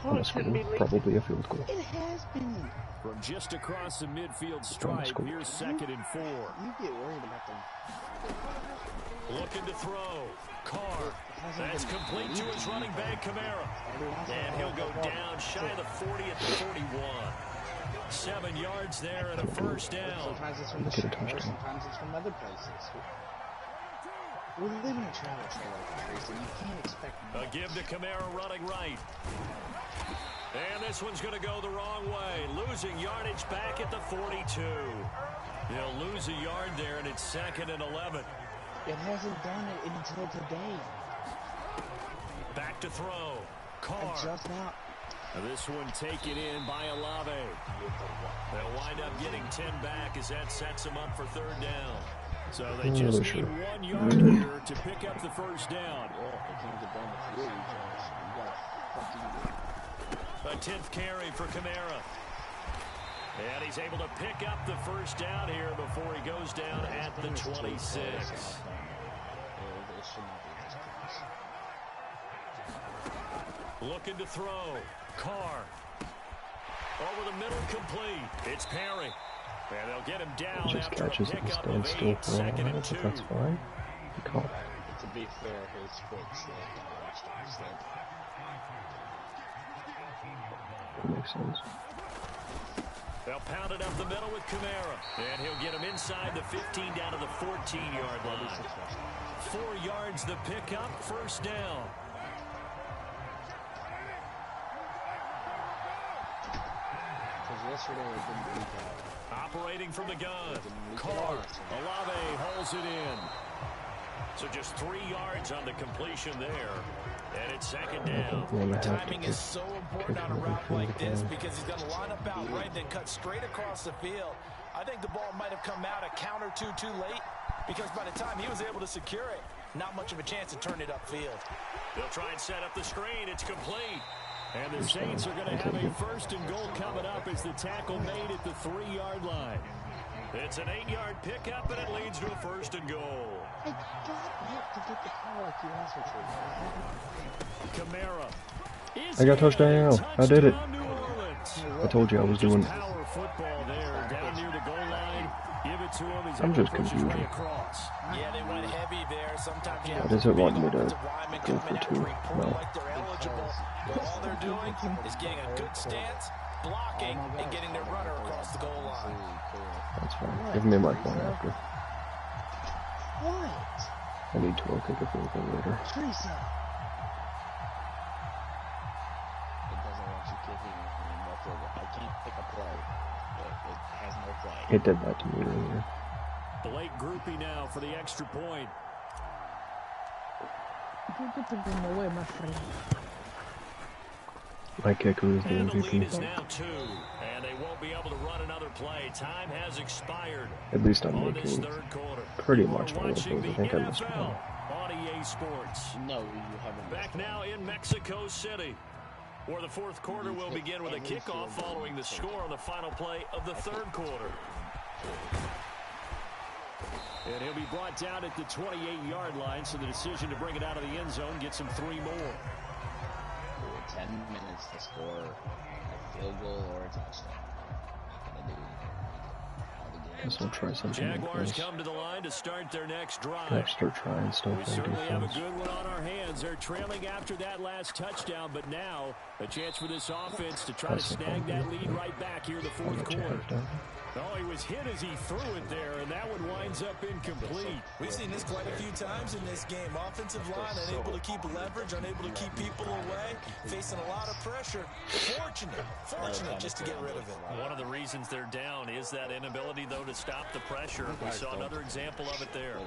On a score, probably a field goal. It has been. From just across the midfield stripe, here's 2nd and 4. You get worried about them. Looking to throw. Carr. That's complete to his running back, Kamara. And he'll go down shy of the 40 at the 41. 7 yards there and a 1st down. Sometimes it's from the shower, sometimes it's from other places. We live in a travel trailer, Tracy. You can't expect A give to Kamara running right. And this one's going to go the wrong way. Losing yardage back at the 42. They'll lose a yard there, and it's 2nd and 11. It hasn't done it until today. Back to throw. Carr. Just now. This one taken in by Olave. They'll wind up getting 10 back as that sets them up for 3rd down. So they just need 1 yard here to pick up the 1st down. A 10th carry for Kamara. And he's able to pick up the 1st down here before he goes down at the 26. Looking to throw. Carr. Over the middle, complete. It's Perry. And they'll get him down Just after catches a and pickup of stands still 8, for a 2nd while, and but 2. that's fine. He caught. To be fair, his foot slipped. That makes sense. They'll pound it up the middle with Kamara. And he'll get him inside the 15 down to the 14-yard line. 4 yards the pickup, 1st down. yesterday I didn't beat that. Operating from the gun. Carr. Olave holds it in. So just 3 yards on the completion there. And it's second down. Timing is so important on a route like this because he's going to line up out right and then cut straight across the field. I think the ball might have come out a count or two too late because by the time he was able to secure it, not much of a chance to turn it upfield. They'll try and set up the screen. It's complete. And the Saints are going to have a 1st and goal coming up as the tackle made at the 3-yard line. It's an 8-yard pickup, and it leads to a 1st and goal. I got it to get the call like you asked me to. Camara. I got touchdown. I did it. I told you I was doing. Power football there, down near the goal line. Give it to him. He's I'm just able to push his way confused. across. Yeah, they went heavy there. Sometimes you Why have does to it want me big to offensive linemen go come for in and 2? report No. like they're eligible. But all they're doing is getting a good stance, blocking, and getting their runner across the goal line. That's fine. Give me my phone after. What? I need to kick a field goal later. Teresa. It doesn't want you kicking more field goal. I can't pick a play. It has no play. It did that to me earlier. Blake Groupie now for the extra point. You get to bring away, my friend. My kicker is the And the lead MVP. is now 2, and they won't be able to run another play. Time has expired At least I'm on this making 3rd quarter. pretty You are much all of watching those. I the think I missed NFL one. on EA Sports. No, you haven't. Back now in Mexico City, where the 4th quarter will begin with a kickoff following the score on the final play of the 3rd quarter. And he'll be brought down at the 28-yard line, so the decision to bring it out of the end zone gets him 3 more. 10 minutes to score a field goal or a touchdown. Not gonna do it. Guess I'll try something like Jaguars this. come to the line to start their next drive. Gotta start trying stuff We on certainly have a defense. good one on our hands. They're trailing after that last touchdown, but now a chance for this offense to try to snag that lead right back here in the 4th quarter. Oh, he was hit as he threw it there, and that one winds up incomplete. We've seen this quite a few times in this game. Offensive line unable to keep leverage, unable to keep people away, facing a lot of pressure. Fortunate just to get rid of it. One of the reasons they're down is that inability, though, to stop the pressure. We saw another example of it there.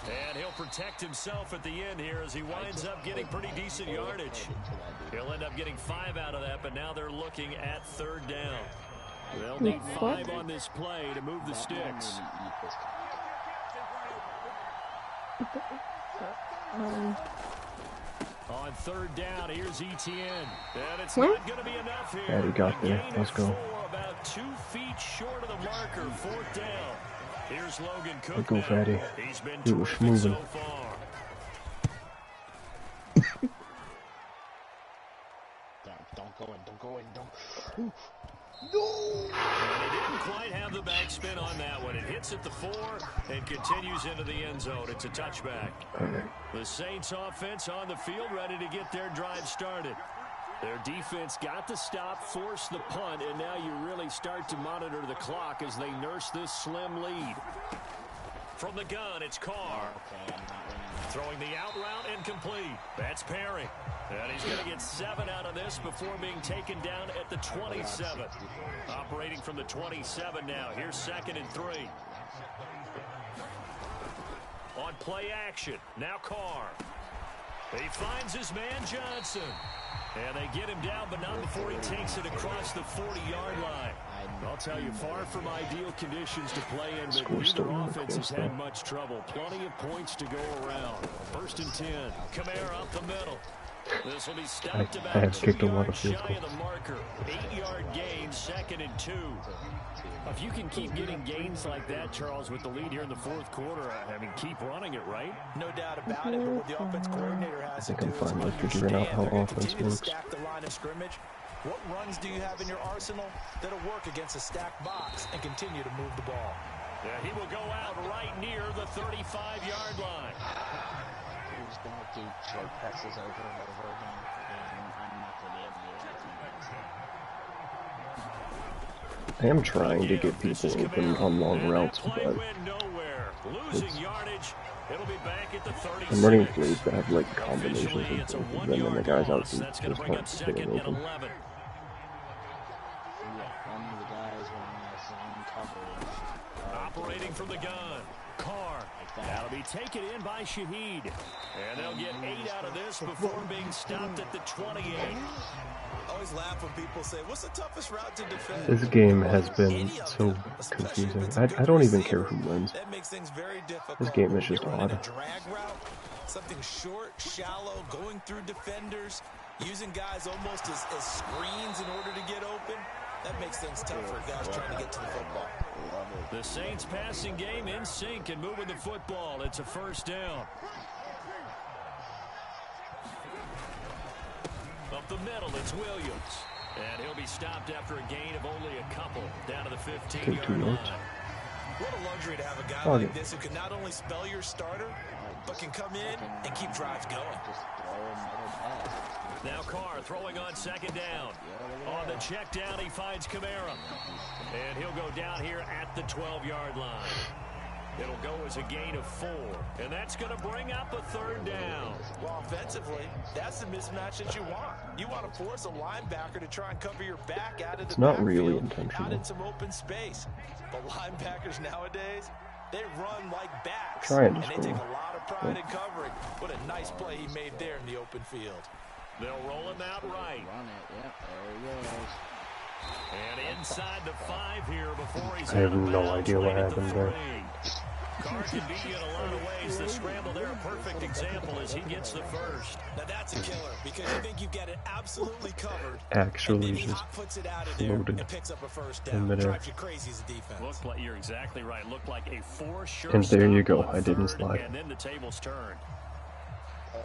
And he'll protect himself at the end here as he winds up getting pretty decent yardage. He'll end up getting 5 out of that, but now they're looking at 3rd down. They'll need 5 on this play to move the sticks. On 3rd down, here's Etienne. And it's not going to be enough here. Yeah, he got there. Let's go. About 2 feet short of the marker, 4th down. Here's Logan Cook. Let go, Fatty. He's been He was terrific moving. so far. Don't go in. And he didn't quite have the backspin on that one. It hits at the 4 and continues into the end zone. It's a touchback. Okay. The Saints offense on the field ready to get their drive started. Their defense got the stop, forced the punt, and now you really start to monitor the clock as they nurse this slim lead. From the gun, it's Carr. Throwing the out route incomplete. That's Perry. And he's going to get 7 out of this before being taken down at the 27. Operating from the 27 now. Here's 2nd and 3. On play action. Now Carr. He finds his man Johnson. And they get him down, but not before he takes it across the 40-yard line. I'll tell you, far from ideal conditions to play in, but neither offense has had much trouble. Plenty of points to go around. 1st and 10. Kamara up the middle. This will be stopped I about have 2 kicked a lot yards of field shy of goals. the marker. 8-yard gain, 2nd and 2. If you can keep getting gains like that, Charles, with the lead here in the 4th quarter, I mean, keep running it, right? No doubt about it, but what the offense coordinator has to I do think I'm is finally figuring out how understand they're going to offense continue to works. stack the line of scrimmage. What runs do you have in your arsenal that'll work against a stacked box and continue to move the ball? Yeah, he will go out right near the 35-yard line. He's going to do short passes over and over again, and I'm not going to be able to do anything. I am trying to get people open on long routes, but Losing yardage. It'll be back at the 36. I'm running plays that have like combinations Officially, it's a of both of them, and the 1-yard guys out loss. there That's going just to bring up aren't 2nd getting and open. 11. initiating from the gun. Carr. That'll be taken in by Shaheed. And they'll get 8 out of this before being stopped at the 28. I always laugh when people say, what's the toughest route to defend? This game has been so confusing. I don't even care who wins. That makes things very difficult. This game is just odd. A drag route, something short, shallow, going through defenders, using guys almost as screens in order to get open. That makes things tough for guys trying to get to the football. The Saints passing game in sync and moving the football. It's a first down. Up the middle, it's Williams. And he'll be stopped after a gain of only a couple. Down to the 15-yard line. What a luxury to have a guy like this who can not only spell your starter, but can come in and keep drives going. Now Carr throwing on second down. On the check down, he finds Kamara. And he'll go down here at the 12-yard line. It'll go as a gain of 4. And that's going to bring up a third down. Well, offensively, that's the mismatch that you want. You want to force a linebacker to try and cover your back out of the It's not backfield, really intentional. out in some open space. But linebackers nowadays, they run like backs. Trying to and they score. take a lot of pride in covering. What a nice play he made there in the open field. They'll roll him out right. Run it, yep, there he goes. And inside the 5 here before he's I have out of no bounds, idea what right at the happened there. 3. Carr can beat you in a lot of ways. The scramble there, a perfect example as he gets the first. Now that's a killer because you think you've got it absolutely covered. Actually, and then he just hot puts it out of there floated and picks up a first in down. midair. Drives you crazy as a defense. Looked like, you're exactly right. Looked like a 4-sure And there you stop go. on I didn't third, slide. And then the tables turned.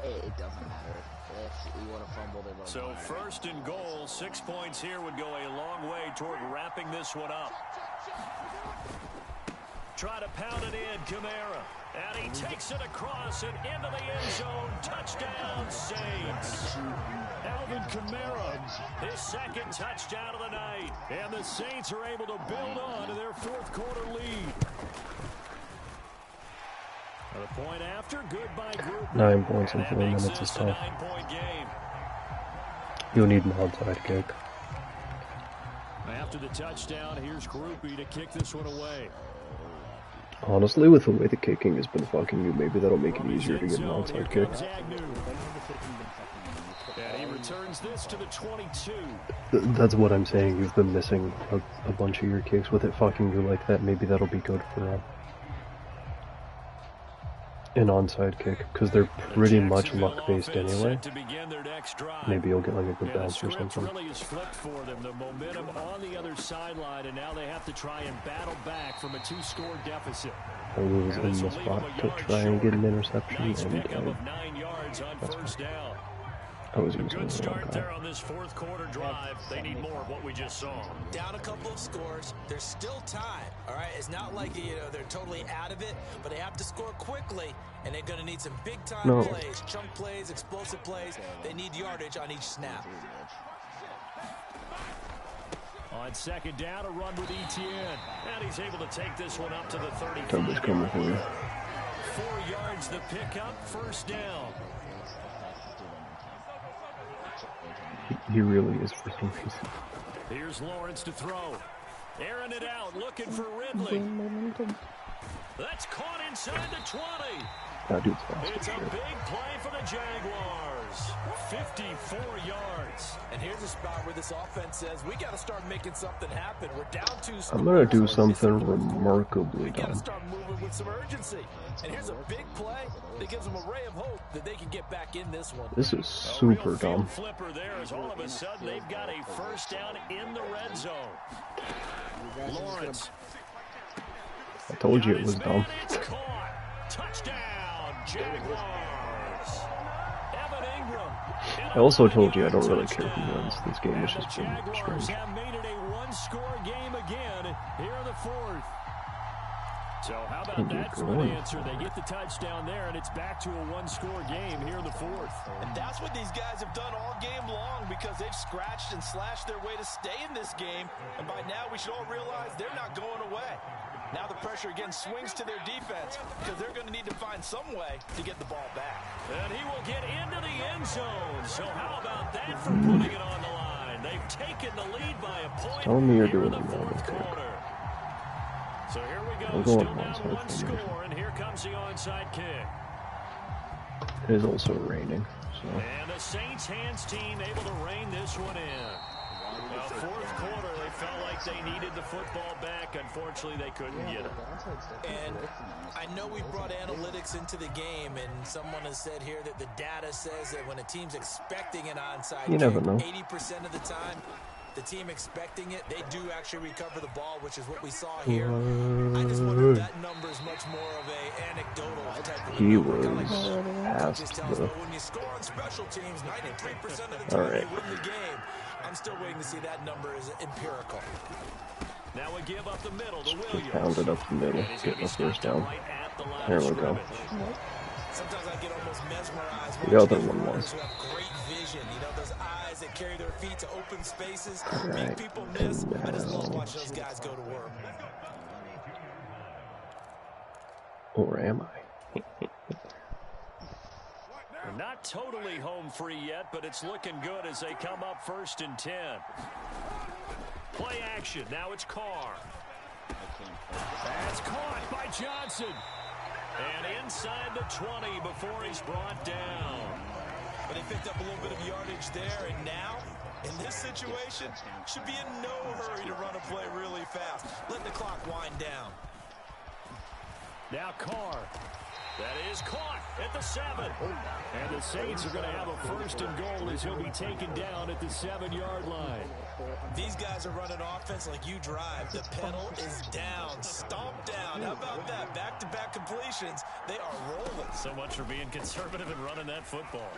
It doesn't matter. If he would have fumbled, it would So have first and goal, 6 points here would go a long way toward wrapping this one up. Try to pound it in, Kamara. And he takes it across and into the end zone. Touchdown, Saints. Alvin Kamara, his second touchdown of the night. And the Saints are able to build on to their fourth quarter lead. The point after, goodbye group. 9 points in 4 minutes is A tough. 9-point game. You'll need an onside kick. After the touchdown, here's Groupie to kick this one away. Honestly, with the way the kicking has been fucking you, maybe that'll make it easier to get an outside kick. And he returns this to the 22. That's what I'm saying. You've been missing a bunch of your kicks. With it fucking you like that, maybe that'll be good for an onside kick, because they're pretty much luck-based anyway. Maybe you'll get like a good bounce or something. Really is flipped for them. The momentum on the other sideline, and now they have to try and battle back from a 2-score deficit. I was in the spot to try and get an interception, Nice and pickup of 9 yards on first down. I was A using good the wrong start guy. there on this fourth quarter drive. They need more of what we just saw. Down a couple of scores. There's still time. All right, it's not like they're totally out of it, but they have to score quickly, and they're going to need some big-time plays, chunk plays, explosive plays. They need yardage on each snap. On second down, a run with Etienne, and he's able to take this one up to the 35. Somebody's coming for you. 4 yards the pickup, first down. He really is for some reason. Here's Lawrence to throw. Airing it out, looking for Ridley. That's caught inside the 20. That dude's fast It's as a shit. big play for the Jaguars. 54 yards. And here's a spot where this offense says, we got to start making something happen. We're down 2 scores. I'm gonna do something remarkably We got to dumb. start moving with some urgency. And here's a big play that gives them a ray of hope that they can get back in this one. This is A super real dumb. field flipper there as all of a sudden they've got a first down in the red zone. Lawrence. I told you it was dumb. It's caught. Touchdown, Jaguars. Evan Ingram. I also told you I don't really care who wins. This game is And just the been Jaguars strange. have made it a 1-score game again here in the fourth. So how about Can that get for an going. answer? They get the touchdown there, and it's back to a 1-score game here in the fourth. And that's what these guys have done all game long because they've scratched and slashed their way to stay in this game. And by now, we should all realize they're not going away. Now the pressure again swings to their defense because they're going to need to find some way to get the ball back. And he will get into the end zone. So how about that for putting it on the line? They've taken the lead by a point Tell me you're here in doing the the normal fourth thing. quarter. So here we We'll go, go still on down onside one formation. score, and here comes the onside kick. It is also raining, so. And the Saints hands team able to rein this one in. Well, fourth quarter, they felt like they needed the football back. Unfortunately, they couldn't get it. And I know we brought analytics into the game, and someone has said here that the data says that when a team's expecting an onside You never kick, know. 80% of the time, the team expecting it, they do actually recover the ball, which is what we saw here. I just wonder if that number is much more of a anecdotal type of He number. was Kind of like past coaches tell us, the. well, when you score on special teams, 93% of the time Alright. you win the game. I'm still waiting to see that number is empirical. Now we give up the middle to Just Williams. pounded up the middle, And he's going getting to the be first stopped down. right at the line There of we go. scrimmage. Sometimes I get almost mesmerized The other watching one runners was. who have great vision. You know, those eyes that carry their feet to open spaces, make Alright, people miss. and I just love now. watching those guys go to work. Or am I? They're not totally home free yet, but it's looking good as they come up 1st and 10. Play action. Now it's Carr. That's caught by Johnson. And inside the 20 before he's brought down. But they picked up a little bit of yardage there, and now, in this situation, should be in no hurry to run a play really fast. Let the clock wind down. Now Carr. That is caught at the 7. And the Saints are going to have a 1st and goal as he'll be taken down at the 7-yard line. These guys are running offense like you drive. The pedal is down. Stomp down. How about that? Back-to-back completions. They are rolling. So much for being conservative and running that football.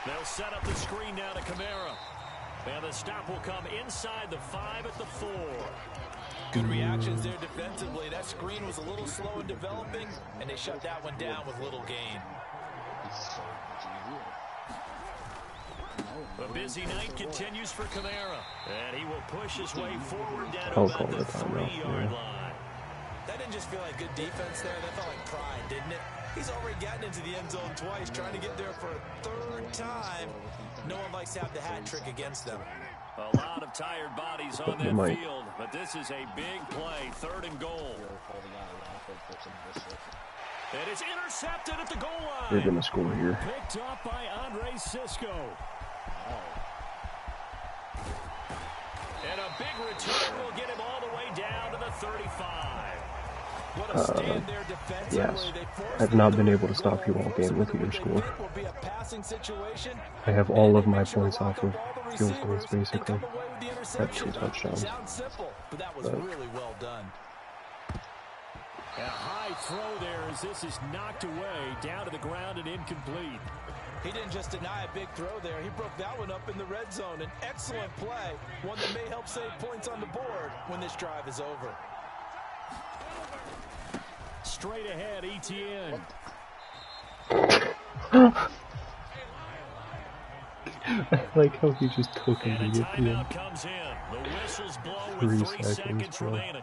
They'll set up the screen now to Kamara. And the stop will come inside the 5 at the 4. Good reactions there defensively. That screen was a little slow in developing, and they shut that one down with little gain. A busy night continues for Kamara. And he will push his way forward down I'll about call the it a timeout, 3-yard yeah. line. That didn't just feel like good defense there. That felt like pride, didn't it? He's already gotten into the end zone twice, trying to get there for a 3rd time. No one likes to have the hat trick against them. A lot of tired bodies on that might. field, but this is a big play, 3rd and goal. And it's intercepted at the goal line. They're gonna score here. Picked up by Andre Sisco. And a big return will get him all the way down to the 35. What a stand there defensively. Yes. They forced I've not been able to stop you all game looking at your score. will be a passing situation. I have all of my points off of field goals, basically. That's 2 touchdowns. Sounds simple, but that was really well done. A high throw there as this is knocked away, down to the ground and incomplete. He didn't just deny a big throw there. He broke that one up in the red zone. An excellent play, one that may help save points on the board when this drive is over. Straight ahead, ETN. I like how he just took him And to a get the end. timeout comes in. The whistles blow with 3 seconds bro. remaining.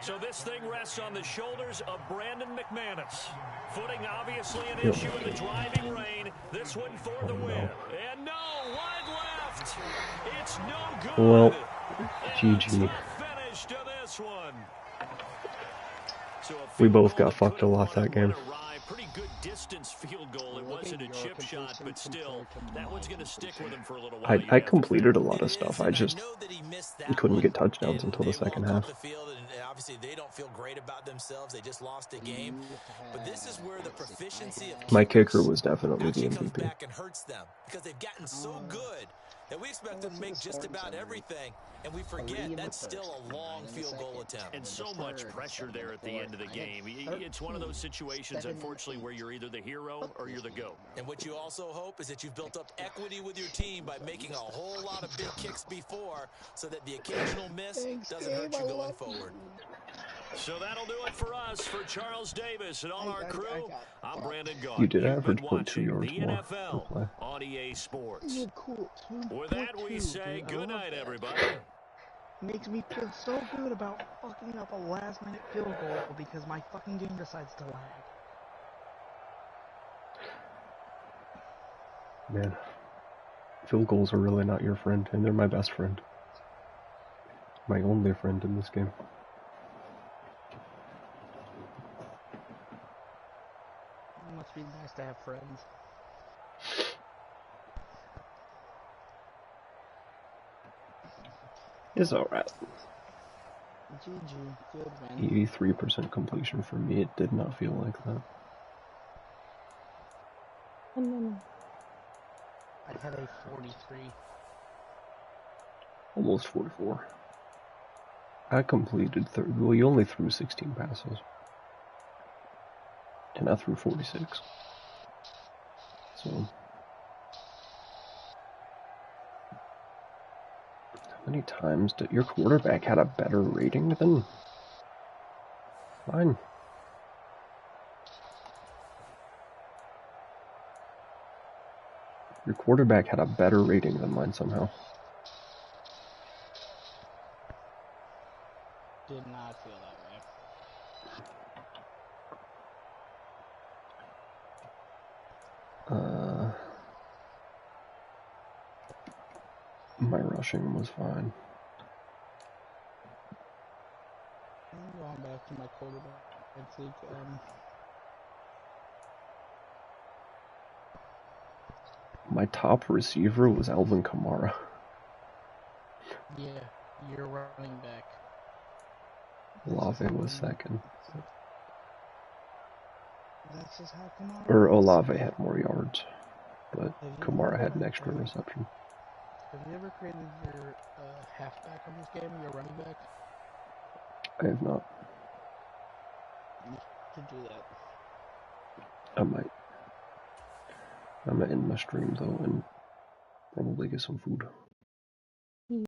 So this thing rests on the shoulders of Brandon McManus. Footing obviously an issue in the driving rain. This one for the win. And no, wide left. It's no good. Well, And GG. a finish to this one. So a We field both goal got that fucked a could've lot won that game. arrive. Pretty good distance field goal. It wasn't a chip shot, but still, that one's going to stick with him for a little while. I completed a lot of stuff. I just couldn't get touchdowns And until the they second walk off half. the field, and obviously they don't feel great about themselves. They just lost a game. But this is where the proficiency of My kickers kicker was definitely the actually comes MVP. back and hurts them because they've gotten so good that we expect them to make just about everything, and we forget that's still a long field goal attempt. And so much pressure there at the end of the game. It's one of those situations, unfortunately, where you're either the hero or you're the GOAT. And what you also hope is that you've built up equity with your team by making a whole lot of big kicks before so that the occasional miss doesn't hurt you going forward. So that'll do it for us. For Charles Davis and all our crew, I'm Brandon Gaughan. You did You've average been 0.2 watching yards the more NFL per play. on EA Sports. You're cool. With that, we say good night, everybody. Makes me feel so good about fucking up a last-minute field goal because my fucking game decides to lag. Man, field goals are really not your friend, and they're my best friend. My only friend in this game. It must be nice to have friends. It's alright. GG, good win. 83% completion for me. It did not feel like that. I had a 43. Almost 44. I completed well, you only threw 16 passes. And I threw 46. So, how many times did your quarterback had a better rating than mine? Your quarterback had a better rating than mine somehow. Did not feel that way. My rushing was fine. I'm going back to my quarterback. I think, My top receiver was Alvin Kamara. yeah, you're running back. Olave was second. That's just how Kamara Or is. Olave had more yards, but Have you Kamara ever- had an extra reception. Have you ever created your halfback on this game, your running back? I have not. You should do that. I might. I'm gonna end my stream though and probably get some food.